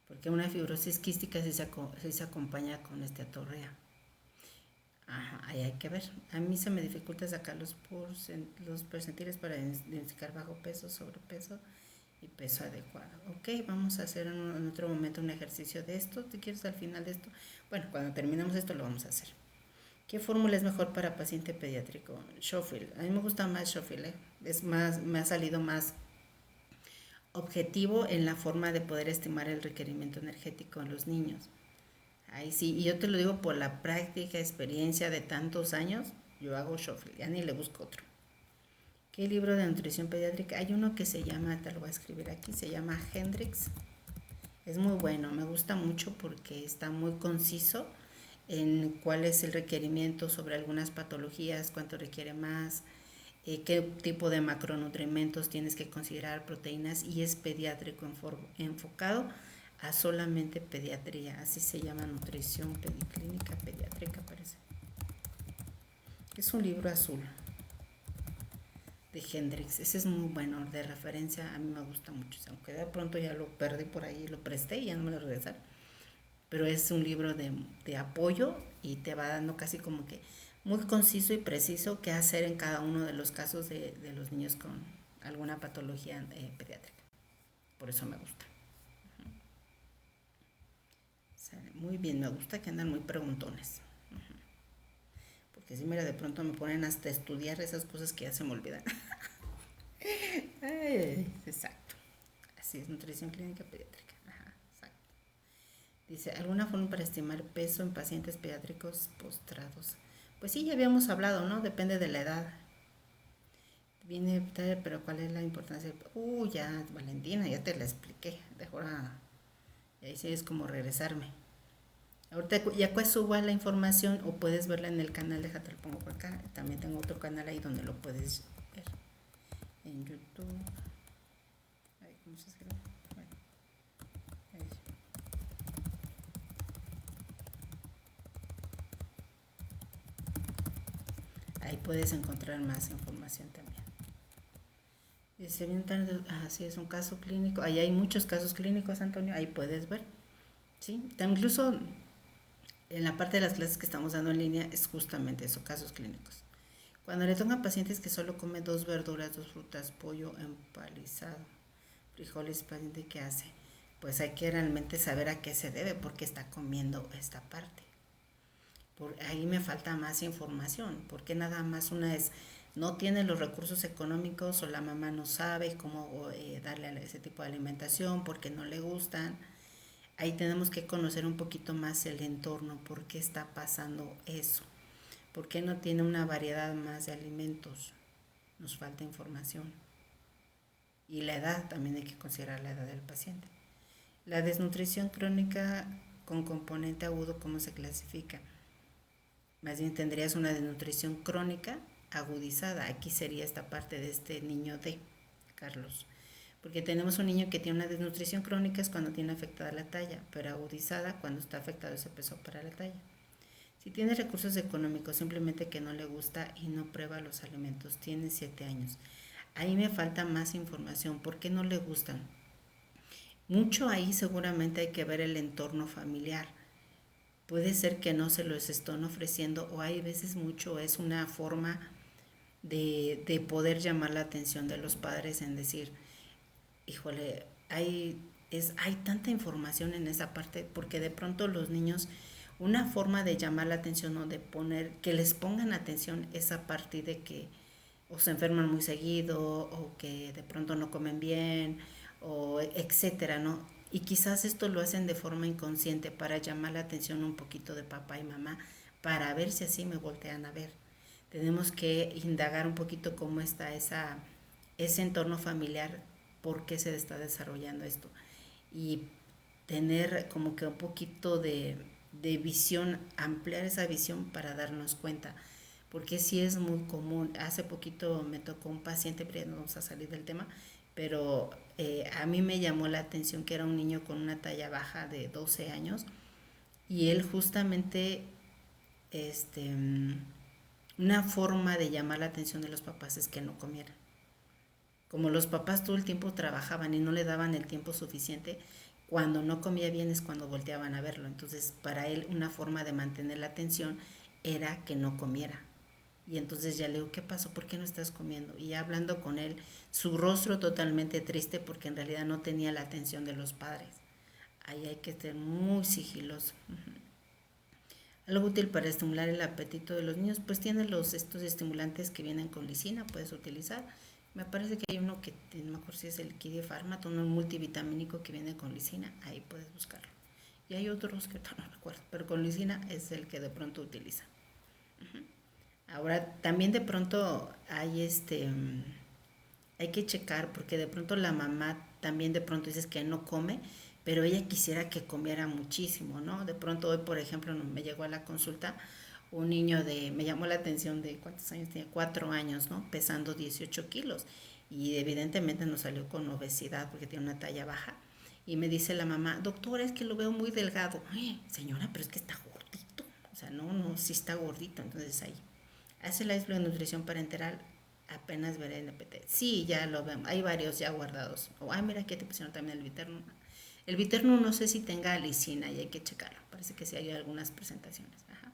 Porque una fibrosis quística sí se acompaña con esteatorrea. Ajá, ahí hay que ver. A mí se me dificulta sacar los percentiles para identificar bajo peso, sobrepeso y peso adecuado. Ok, vamos a hacer en otro momento un ejercicio de esto. ¿Te quieres al final de esto? Bueno, cuando terminemos esto lo vamos a hacer. ¿Qué fórmula es mejor para paciente pediátrico? Schofield. A mí me gusta más Schofield. Me ha salido más objetivo en la forma de poder estimar el requerimiento energético en los niños. Ahí sí, y yo te lo digo por la práctica, experiencia de tantos años, yo hago Schofield, ya ni le busco otro. ¿Qué libro de nutrición pediátrica? Hay uno que se llama, te lo voy a escribir aquí, se llama Hendrix. Es muy bueno, me gusta mucho porque está muy conciso en cuál es el requerimiento sobre algunas patologías, cuánto requiere más, qué tipo de macronutrientes tienes que considerar, proteínas, y es pediátrico enfocado a solamente pediatría, así se llama, nutrición clínica pediátrica, parece. Es un libro azul de Hendrix, ese es muy bueno, de referencia, a mí me gusta mucho, aunque de pronto ya lo perdí por ahí, lo presté y ya no me lo regresaron, pero es un libro de apoyo y te va dando casi como que muy conciso y preciso qué hacer en cada uno de los casos de los niños con alguna patología pediátrica, por eso me gusta. Sale, muy bien, me gusta que andan muy preguntones. Porque si mira, de pronto me ponen hasta estudiar esas cosas que ya se me olvidan. Ay, exacto. Así es, nutrición clínica pediátrica. Ajá, exacto. Dice, ¿alguna forma para estimar peso en pacientes pediátricos postrados? Pues sí, ya habíamos hablado, ¿no? Depende de la edad. Viene, pero ¿cuál es la importancia? Ya, Valentina, ya te la expliqué. De ahora, y ahí sí es como regresarme. Ahorita ya pues suba la información o puedes verla en el canal, déjate lo pongo por acá. También tengo otro canal ahí donde lo puedes ver. En YouTube. Ay, ¿cómo se escribe? Bueno, ahí puedes encontrar más información también. Dice bien tarde, sí, es un caso clínico. Ahí hay muchos casos clínicos, Antonio, ahí puedes ver. ¿Sí? Incluso en la parte de las clases que estamos dando en línea es justamente eso, casos clínicos. Cuando le tocan pacientes que solo come 2 verduras, 2 frutas, pollo empalizado, frijoles, paciente, ¿qué hace? Pues hay que realmente saber a qué se debe, por qué está comiendo esta parte. Ahí me falta más información, porque nada más una es, no tiene los recursos económicos o la mamá no sabe cómo darle a ese tipo de alimentación porque no le gustan. Ahí tenemos que conocer un poquito más el entorno, por qué está pasando eso, por qué no tiene una variedad más de alimentos, nos falta información. Y la edad, también hay que considerar la edad del paciente. La desnutrición crónica con componente agudo, ¿cómo se clasifica? Más bien tendrías una desnutrición crónica agudizada. Aquí sería esta parte de este niño de Carlos. Porque tenemos un niño que tiene una desnutrición crónica es cuando tiene afectada la talla, pero agudizada cuando está afectado ese peso para la talla. Si tiene recursos económicos, simplemente que no le gusta y no prueba los alimentos, tiene 7 años. Ahí me falta más información. ¿Por qué no le gustan? Mucho ahí seguramente hay que ver el entorno familiar. Puede ser que no se los estén ofreciendo o hay veces mucho es una forma de poder llamar la atención de los padres en decir, híjole, hay tanta información en esa parte porque de pronto los niños, una forma de llamar la atención o de poner, que les pongan atención es a partir de que o se enferman muy seguido o que de pronto no comen bien o etcétera, ¿no? Y quizás esto lo hacen de forma inconsciente para llamar la atención un poquito de papá y mamá para ver si así me voltean a ver. Tenemos que indagar un poquito cómo está ese entorno familiar, por qué se está desarrollando esto y tener como que un poquito de visión, ampliar esa visión para darnos cuenta, porque sí es muy común. Hace poquito me tocó un paciente, pero no vamos a salir del tema, pero a mí me llamó la atención que era un niño con una talla baja de 12 años y él justamente, este, una forma de llamar la atención de los papás es que no comiera. Como los papás todo el tiempo trabajaban y no le daban el tiempo suficiente, cuando no comía bien es cuando volteaban a verlo. Entonces, para él una forma de mantener la atención era que no comiera. Y entonces ya le digo, ¿qué pasó? ¿Por qué no estás comiendo? Y ya hablando con él, su rostro totalmente triste porque en realidad no tenía la atención de los padres. Ahí hay que ser muy sigiloso. Algo útil para estimular el apetito de los niños, pues tiene estos estimulantes que vienen con lisina, puedes utilizar. Me parece que hay uno que, no me acuerdo si es el Kidie Pharma, un multivitamínico que viene con lisina, ahí puedes buscarlo. Y hay otros que no recuerdo, pero con lisina es el que de pronto utiliza. Ahora, también de pronto hay que checar, porque de pronto la mamá también de pronto dices que no come, pero ella quisiera que comiera muchísimo, ¿no? De pronto hoy, por ejemplo, me llegó a la consulta un niño me llamó la atención de cuántos años tenía, 4 años, ¿no? Pesando 18 kilos y evidentemente nos salió con obesidad porque tiene una talla baja. Y me dice la mamá, doctora, es que lo veo muy delgado. Ay, señora, pero es que está gordito. O sea, no, sí está gordito. Entonces ahí, hace la de nutrición parenteral, apenas veré el NPT. Sí, ya lo vemos. Hay varios ya guardados. Ay, mira, aquí te pusieron también el Viterno. El Viterno no sé si tenga lisina y hay que checarlo. Parece que sí hay algunas presentaciones. Ajá.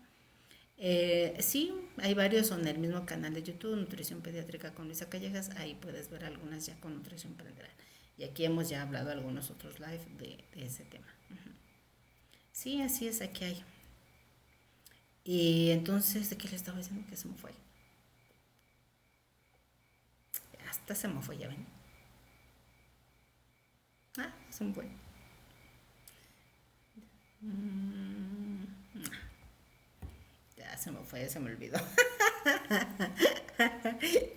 Sí, hay varios en el mismo canal de YouTube, Nutrición Pediátrica con Luisa Callejas. Ahí puedes ver algunas ya con nutrición parenteral. Y aquí hemos ya hablado algunos otros live de ese tema. Sí, así es, aquí hay. Y entonces, ¿de qué le estaba diciendo? Que se me fue. Hasta se me fue, ya ven. Ah, es un buen. Mm, ya se me fue, se me olvidó.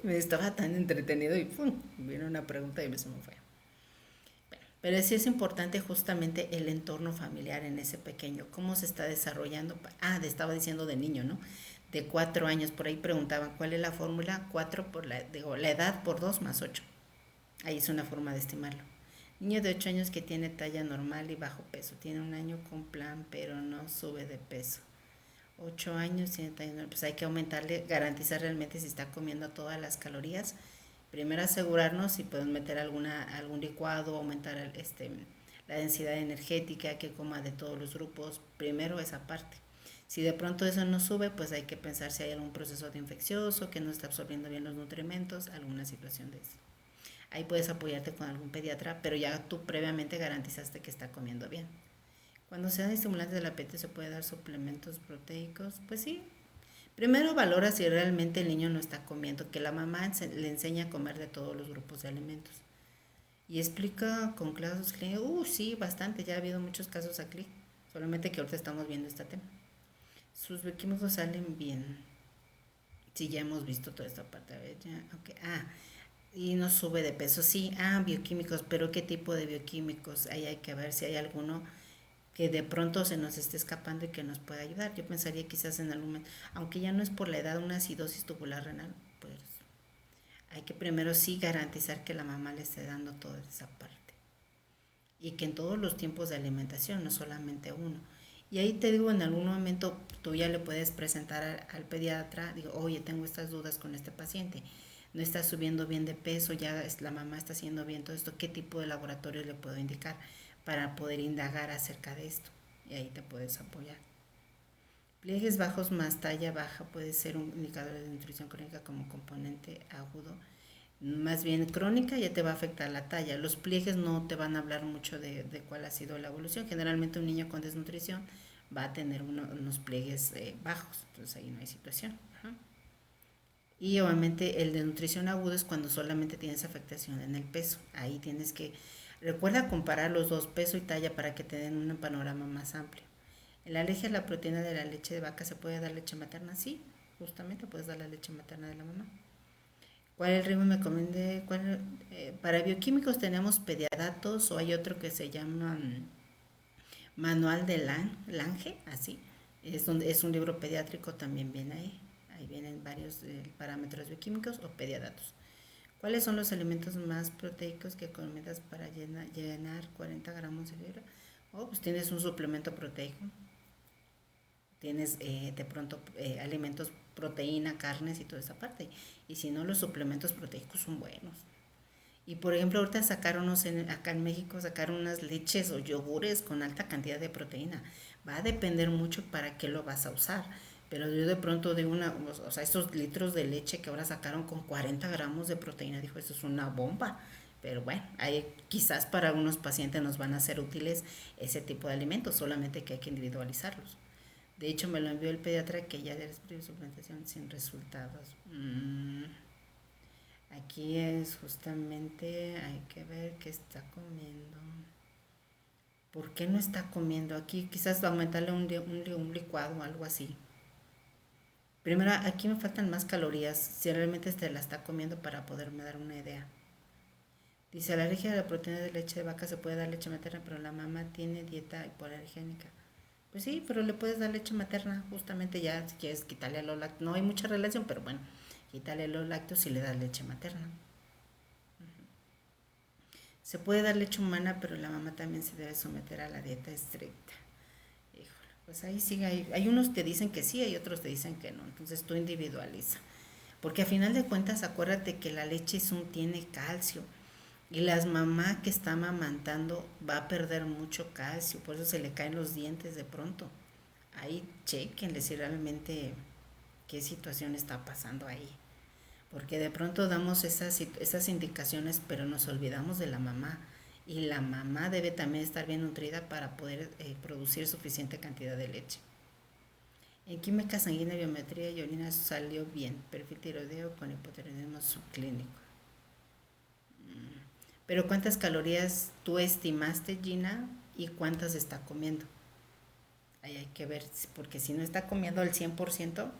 Me estaba tan entretenido y ¡pum! Vino una pregunta y se me fue. Pero sí es importante justamente el entorno familiar en ese pequeño, cómo se está desarrollando. Estaba diciendo de niño, ¿no? De 4 años, por ahí preguntaban cuál es la fórmula, 4 por la edad por 2 más 8. Ahí es una forma de estimarlo. Niño de 8 años que tiene talla normal y bajo peso, tiene un año con plan, pero no sube de peso. 8 años tiene talla normal, pues hay que aumentarle, garantizar realmente si está comiendo todas las calorías. Primero asegurarnos si podemos meter algún licuado, aumentar la densidad energética, que coma de todos los grupos. Primero esa parte. Si de pronto eso no sube, pues hay que pensar si hay algún proceso de infeccioso, que no está absorbiendo bien los nutrimentos, alguna situación de eso. Ahí puedes apoyarte con algún pediatra, pero ya tú previamente garantizaste que está comiendo bien. Cuando se dan estimulantes del apetito se puede dar suplementos proteicos, pues sí. Primero valora si realmente el niño no está comiendo, que la mamá le enseña a comer de todos los grupos de alimentos. Y explica con casos clínicos, sí, bastante, ya ha habido muchos casos aquí, solamente que ahorita estamos viendo este tema. Sus bioquímicos salen bien. Sí, ya hemos visto toda esta parte. A ver, ya, ok. Y no sube de peso. Sí, bioquímicos, pero ¿qué tipo de bioquímicos? Ahí hay que ver si hay alguno que de pronto se nos esté escapando y que nos pueda ayudar. Yo pensaría quizás en algún momento, aunque ya no es por la edad, una acidosis tubular renal, pues hay que primero sí garantizar que la mamá le esté dando toda esa parte. Y que en todos los tiempos de alimentación, no solamente uno. Y ahí te digo, en algún momento tú ya le puedes presentar al pediatra, digo, oye, tengo estas dudas con este paciente, no está subiendo bien de peso, ya la mamá está haciendo bien todo esto, ¿qué tipo de laboratorio le puedo indicar para poder indagar acerca de esto? Y ahí te puedes apoyar. Pliegues bajos más talla baja puede ser un indicador de nutrición crónica como componente agudo. Más bien crónica ya te va a afectar la talla. Los pliegues no te van a hablar mucho de cuál ha sido la evolución. Generalmente un niño con desnutrición va a tener unos pliegues bajos, entonces ahí no hay situación. Ajá. Y obviamente el de nutrición aguda es cuando solamente tienes afectación en el peso. Ahí tienes que, recuerda comparar los dos, peso y talla, para que te den un panorama más amplio. En la alergia a la proteína de la leche de vaca, ¿se puede dar leche materna? Sí, justamente puedes dar la leche materna de la mamá. ¿Cuál es el ritmo me conviene? Para bioquímicos tenemos pediadatos, o hay otro que se llama Manual de Lange, así. Es un libro pediátrico, también viene ahí. Ahí vienen varios parámetros bioquímicos o pediadatos. ¿Cuáles son los alimentos más proteicos que recomiendas para llenar 40 gramos de fibra? Pues tienes un suplemento proteico, tienes de pronto alimentos, proteína, carnes y toda esa parte. Y si no, los suplementos proteicos son buenos. Y por ejemplo, ahorita acá en México sacaron unas leches o yogures con alta cantidad de proteína. Va a depender mucho para qué lo vas a usar. Pero yo de pronto de estos litros de leche que ahora sacaron con 40 gramos de proteína, dijo, eso es una bomba. Pero bueno, quizás para algunos pacientes nos van a ser útiles ese tipo de alimentos, solamente que hay que individualizarlos. De hecho, me lo envió el pediatra que ya de suplementación sin resultados. Aquí es justamente, hay que ver qué está comiendo. ¿Por qué no está comiendo? Aquí quizás aumentarle un licuado o algo así. Primero, aquí me faltan más calorías, si realmente la está comiendo, para poderme dar una idea. Dice, la alergia a la proteína de leche de vaca, se puede dar leche materna, pero la mamá tiene dieta hipoalergénica. Pues sí, pero le puedes dar leche materna, justamente ya, si quieres quitarle los lácteos. No hay mucha relación, pero bueno, quítale los lácteos y le das leche materna. Se puede dar leche humana, pero la mamá también se debe someter a la dieta estricta. Híjole, pues ahí sí, hay unos que dicen que sí, hay otros que dicen que no. Entonces tú individualiza. Porque a final de cuentas, acuérdate que la leche tiene calcio. Y las mamás que están amamantando va a perder mucho calcio, por eso se le caen los dientes de pronto. Ahí chequenle si realmente qué situación está pasando ahí. Porque de pronto damos esas indicaciones, pero nos olvidamos de la mamá. y la mamá debe también estar bien nutrida para poder producir suficiente cantidad de leche. En química sanguínea, biometría y orina salió bien, perfil tiroideo con hipotiroidismo subclínico. Pero ¿cuántas calorías tú estimaste, Gina, y cuántas está comiendo? Ahí hay que ver, porque si no está comiendo al 100%,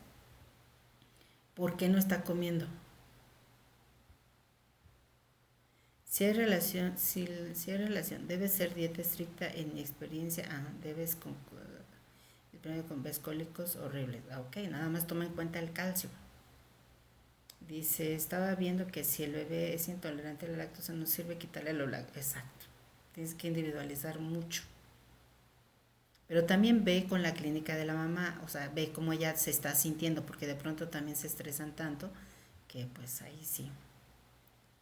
¿por qué no está comiendo? Si hay relación, debe ser dieta estricta en mi experiencia. Debes con el primero con cólicos horribles. Ok, nada más toma en cuenta el calcio. Dice, estaba viendo que si el bebé es intolerante a la lactosa, no sirve quitarle lo lactosa. Exacto. Tienes que individualizar mucho. Pero también ve con la clínica de la mamá, o sea, ve cómo ella se está sintiendo, porque de pronto también se estresan tanto que pues ahí sí.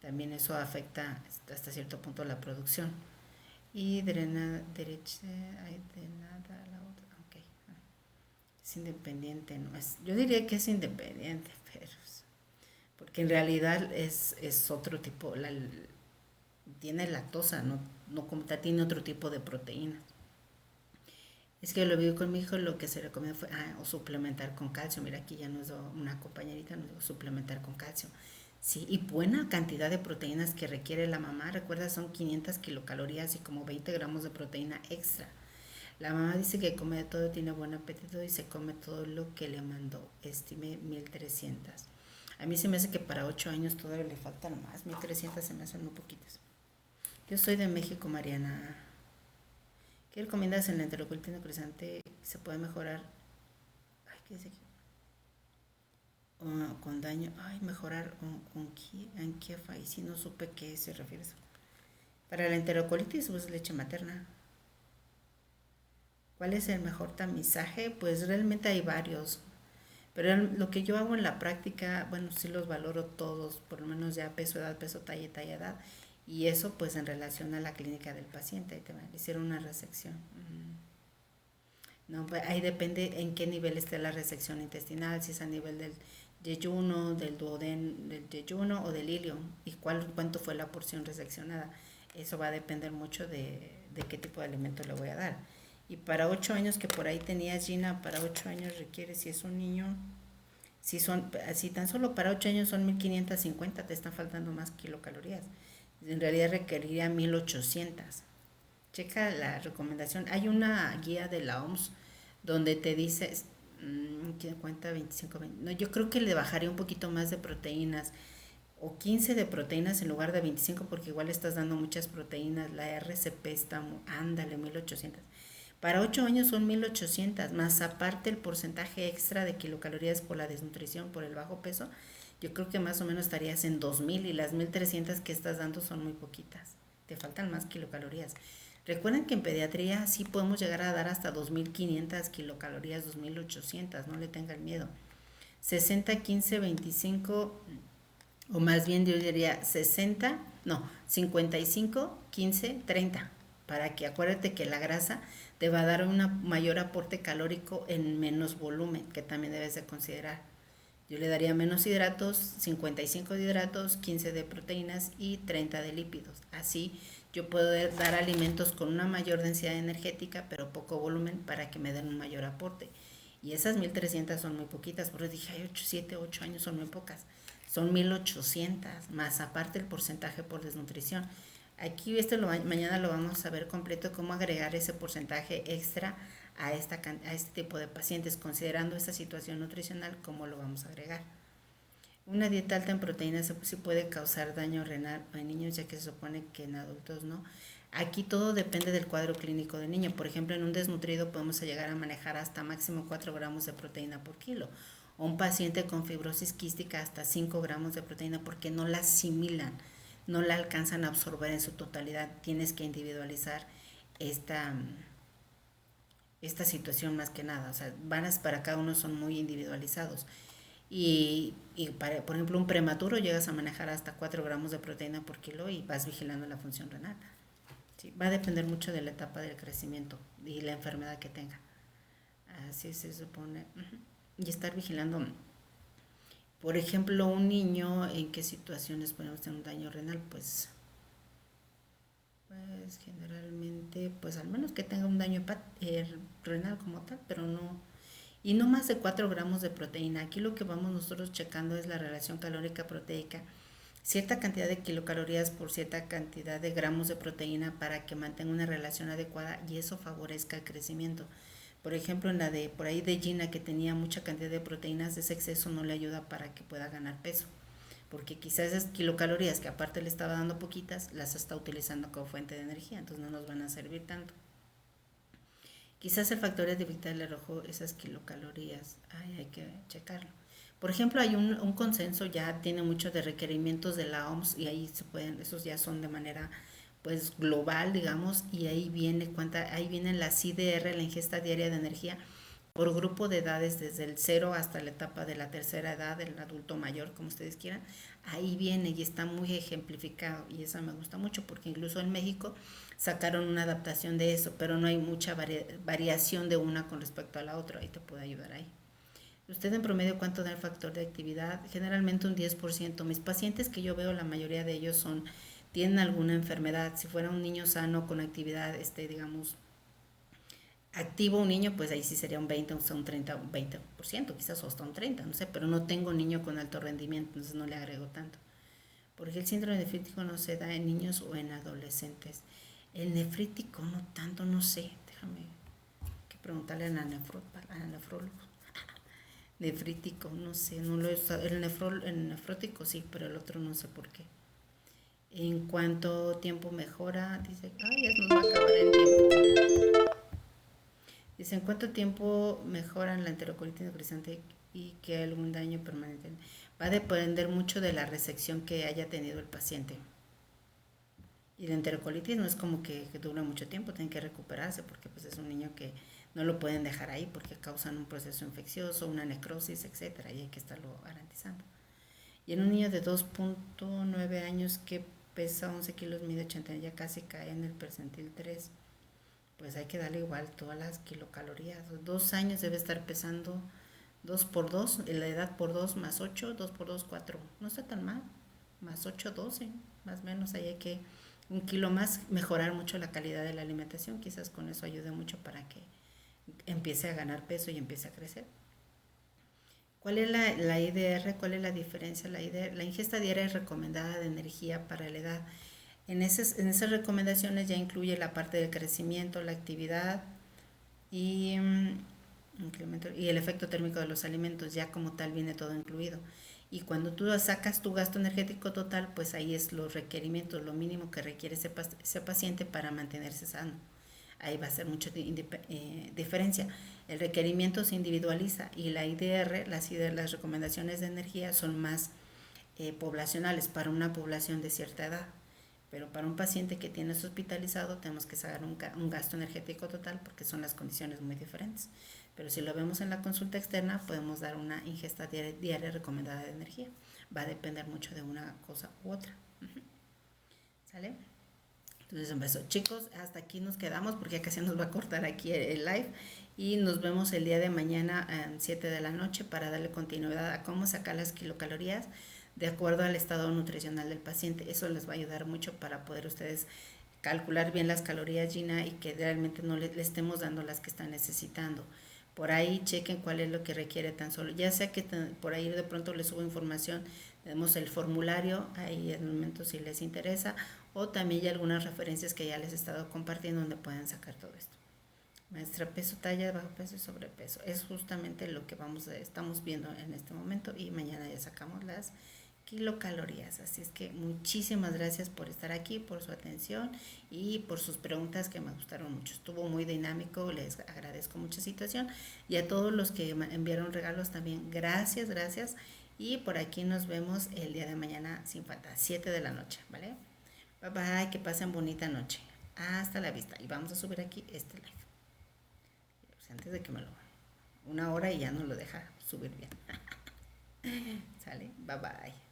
También eso afecta hasta cierto punto la producción. Y drena derecha, hay drenada la otra. Ok. Es independiente, no es. Yo diría que es independiente, pero porque en realidad es otro tipo, tiene lactosa, no como tal, tiene otro tipo de proteínas. Es que lo vi con mi hijo, lo que se recomienda fue o suplementar con calcio. Mira, aquí ya nos dio una compañerita, nos dio suplementar con calcio. Sí, y buena cantidad de proteínas que requiere la mamá. Recuerda, son 500 kilocalorías y como 20 gramos de proteína extra. La mamá dice que come de todo, tiene buen apetito y se come todo lo que le mandó. Estime 1300. A mí se me hace que para 8 años todavía le faltan más. 1300 se me hacen muy poquitas. Yo soy de México, Mariana. ¿Qué recomiendas en la enterocolitis cruzante? ¿Se puede mejorar? Ay, ¿qué dice aquí? Con daño. Ay, mejorar anquiefa. Y si no supe qué se refiere eso. Para la enterocolitis, pues leche materna. ¿Cuál es el mejor tamizaje? Pues realmente hay varios. Pero lo que yo hago en la práctica, bueno, sí los valoro todos, por lo menos ya peso, edad, peso, talla, edad. Y eso pues en relación a la clínica del paciente. Ahí te van a hicieron una resección. No, pues ahí depende en qué nivel esté la resección intestinal, si es a nivel del yeyuno, del duodeno, del yeyuno o del ilio, y cuánto fue la porción reseccionada. Eso va a depender mucho de qué tipo de alimento le voy a dar. Y para 8 años que por ahí tenías, Gina, para 8 años requiere, si es un niño, si tan solo para 8 años son 1550, te están faltando más kilocalorías. En realidad requeriría 1800. Checa la recomendación. Hay una guía de la OMS donde te dice, ¿quién cuenta 25, 20? No, yo creo que le bajaría un poquito más de proteínas o 15 de proteínas en lugar de 25 porque igual estás dando muchas proteínas. La RCP está, ándale, 1800. Para 8 años son 1800, más aparte el porcentaje extra de kilocalorías por la desnutrición, por el bajo peso. Yo creo que más o menos estarías en 2000 y las 1300 que estás dando son muy poquitas. Te faltan más kilocalorías. Recuerden que en pediatría sí podemos llegar a dar hasta 2500 kilocalorías, 2800, no le tengan miedo. 60, 15, 25, o más bien yo diría 60, no, 55, 15, 30. Para que acuérdate que la grasa te va a dar un mayor aporte calórico en menos volumen, que también debes de considerar. Yo le daría menos hidratos, 55 de hidratos, 15 de proteínas y 30 de lípidos. Así yo puedo dar alimentos con una mayor densidad energética, pero poco volumen para que me den un mayor aporte. Y esas 1300 son muy poquitas, porque dije, ay, 7, 8 años son muy pocas. Son 1800, más aparte el porcentaje por desnutrición. Aquí mañana lo vamos a ver completo, cómo agregar ese porcentaje extra a este tipo de pacientes, considerando esta situación nutricional, cómo lo vamos a agregar. Una dieta alta en proteínas sí puede causar daño renal en niños, ya que se supone que en adultos no. Aquí todo depende del cuadro clínico del niño. Por ejemplo, en un desnutrido podemos llegar a manejar hasta máximo 4 gramos de proteína por kilo. O un paciente con fibrosis quística hasta 5 gramos de proteína porque no la asimilan, no la alcanzan a absorber en su totalidad. Tienes que individualizar esta, esta situación más que nada. O sea, para cada uno son muy individualizados. Y por ejemplo, un prematuro llegas a manejar hasta 4 gramos de proteína por kilo y vas vigilando la función renal. Sí, va a depender mucho de la etapa del crecimiento y la enfermedad que tenga. Así se supone. Y estar vigilando. Por ejemplo, un niño, ¿en qué situaciones podemos tener un daño renal? Pues Pues generalmente, pues al menos que tenga un daño renal como tal, pero no, y no más de 4 gramos de proteína. Aquí lo que vamos nosotros checando es la relación calórica proteica, cierta cantidad de kilocalorías por cierta cantidad de gramos de proteína para que mantenga una relación adecuada y eso favorezca el crecimiento. Por ejemplo, en la de por ahí de Gina que tenía mucha cantidad de proteínas, ese exceso no le ayuda para que pueda ganar peso, porque quizás esas kilocalorías que aparte le estaba dando poquitas, las está utilizando como fuente de energía, entonces no nos van a servir tanto. Quizás el factor de vital le arrojó esas kilocalorías. Ay, hay que checarlo. Por ejemplo, hay un consenso, ya tiene muchos de requerimientos de la OMS y ahí se pueden, esos ya son de manera pues global, digamos, y ahí viene la CDR, la ingesta diaria de energía, por grupo de edades desde el cero hasta la etapa de la tercera edad, del adulto mayor, como ustedes quieran. Ahí viene y está muy ejemplificado y eso me gusta mucho porque incluso en México sacaron una adaptación de eso, pero no hay mucha variación de una con respecto a la otra. Ahí te puede ayudar ahí. ¿Usted en promedio cuánto da el factor de actividad? Generalmente un 10%. Mis pacientes que yo veo, la mayoría de ellos tienen alguna enfermedad. Si fuera un niño sano con actividad, digamos, activo un niño, pues ahí sí sería un 20, hasta un 30, un 20%, quizás hasta un 30, no sé, pero no tengo niño con alto rendimiento, entonces no le agrego tanto. Porque el síndrome nefrítico no se da en niños o en adolescentes. El nefrítico no tanto, no sé, déjame que preguntarle a la nefrólogo. Nefrítico, no sé, no lo he usado. El nefrótico sí, pero el otro no sé por qué. En cuánto tiempo mejora, dice, ay, ya nos va a acabar el tiempo. Dice, ¿en cuánto tiempo mejoran la enterocolitis necrosante y que hay algún daño permanente? Va a depender mucho de la resección que haya tenido el paciente. Y la enterocolitis no es como que dura mucho tiempo, tiene que recuperarse porque pues es un niño que no lo pueden dejar ahí porque causan un proceso infeccioso, una necrosis, etcétera, y hay que estarlo garantizando. Y en un niño de 2.9 años que pesa 11 kilos, mide 80, ya casi cae en el percentil 3, pues hay que darle igual todas las kilocalorías. 2 años debe estar pesando 2 por 2, la edad por 2 más 8, 2 por 2, 4. No está tan mal. Más 8, 12, más o menos. Ahí hay que un kilo más, mejorar mucho la calidad de la alimentación. Quizás con eso ayude mucho para que empiece a ganar peso y empiece a crecer. ¿Cuál es la IDR? ¿Cuál es la diferencia? La ingesta diaria es recomendada de energía para la edad. En esas recomendaciones ya incluye la parte del crecimiento, la actividad y, y el efecto térmico de los alimentos, ya como tal viene todo incluido. Y cuando tú sacas tu gasto energético total, pues ahí es los requerimientos, lo mínimo que requiere ese paciente para mantenerse sano. Ahí va a ser mucha diferencia. El requerimiento se individualiza y la IDR, las recomendaciones de energía son más poblacionales para una población de cierta edad. Pero para un paciente que tienes hospitalizado tenemos que sacar un gasto energético total porque son las condiciones muy diferentes. Pero si lo vemos en la consulta externa, podemos dar una ingesta diaria recomendada de energía. Va a depender mucho de una cosa u otra. ¿Sale? Entonces, un beso. Chicos, hasta aquí nos quedamos porque casi nos va a cortar aquí el live. Y nos vemos el día de mañana a 7 de la noche para darle continuidad a cómo sacar las kilocalorías de acuerdo al estado nutricional del paciente. Eso les va a ayudar mucho para poder ustedes calcular bien las calorías, Gina, y que realmente no le estemos dando las que están necesitando. Por ahí chequen cuál es lo que requiere tan solo. Ya sea que por ahí de pronto les subo información, tenemos el formulario, ahí en el momento si les interesa, o también hay algunas referencias que ya les he estado compartiendo donde pueden sacar todo esto. Maestra, peso, talla, bajo peso y sobrepeso. Es justamente lo que estamos viendo en este momento y mañana ya sacamos las kilocalorías. Así es que muchísimas gracias por estar aquí, por su atención y por sus preguntas que me gustaron mucho. Estuvo muy dinámico, les agradezco mucha situación y a todos los que me enviaron regalos también, gracias, gracias. Y por aquí nos vemos el día de mañana sin falta, 7 de la noche, ¿vale? Bye bye, que pasen bonita noche. Hasta la vista. Y vamos a subir aquí este live. Pues antes de que me lo... 1 hora y ya no lo deja subir bien. ¿Sale? Bye bye.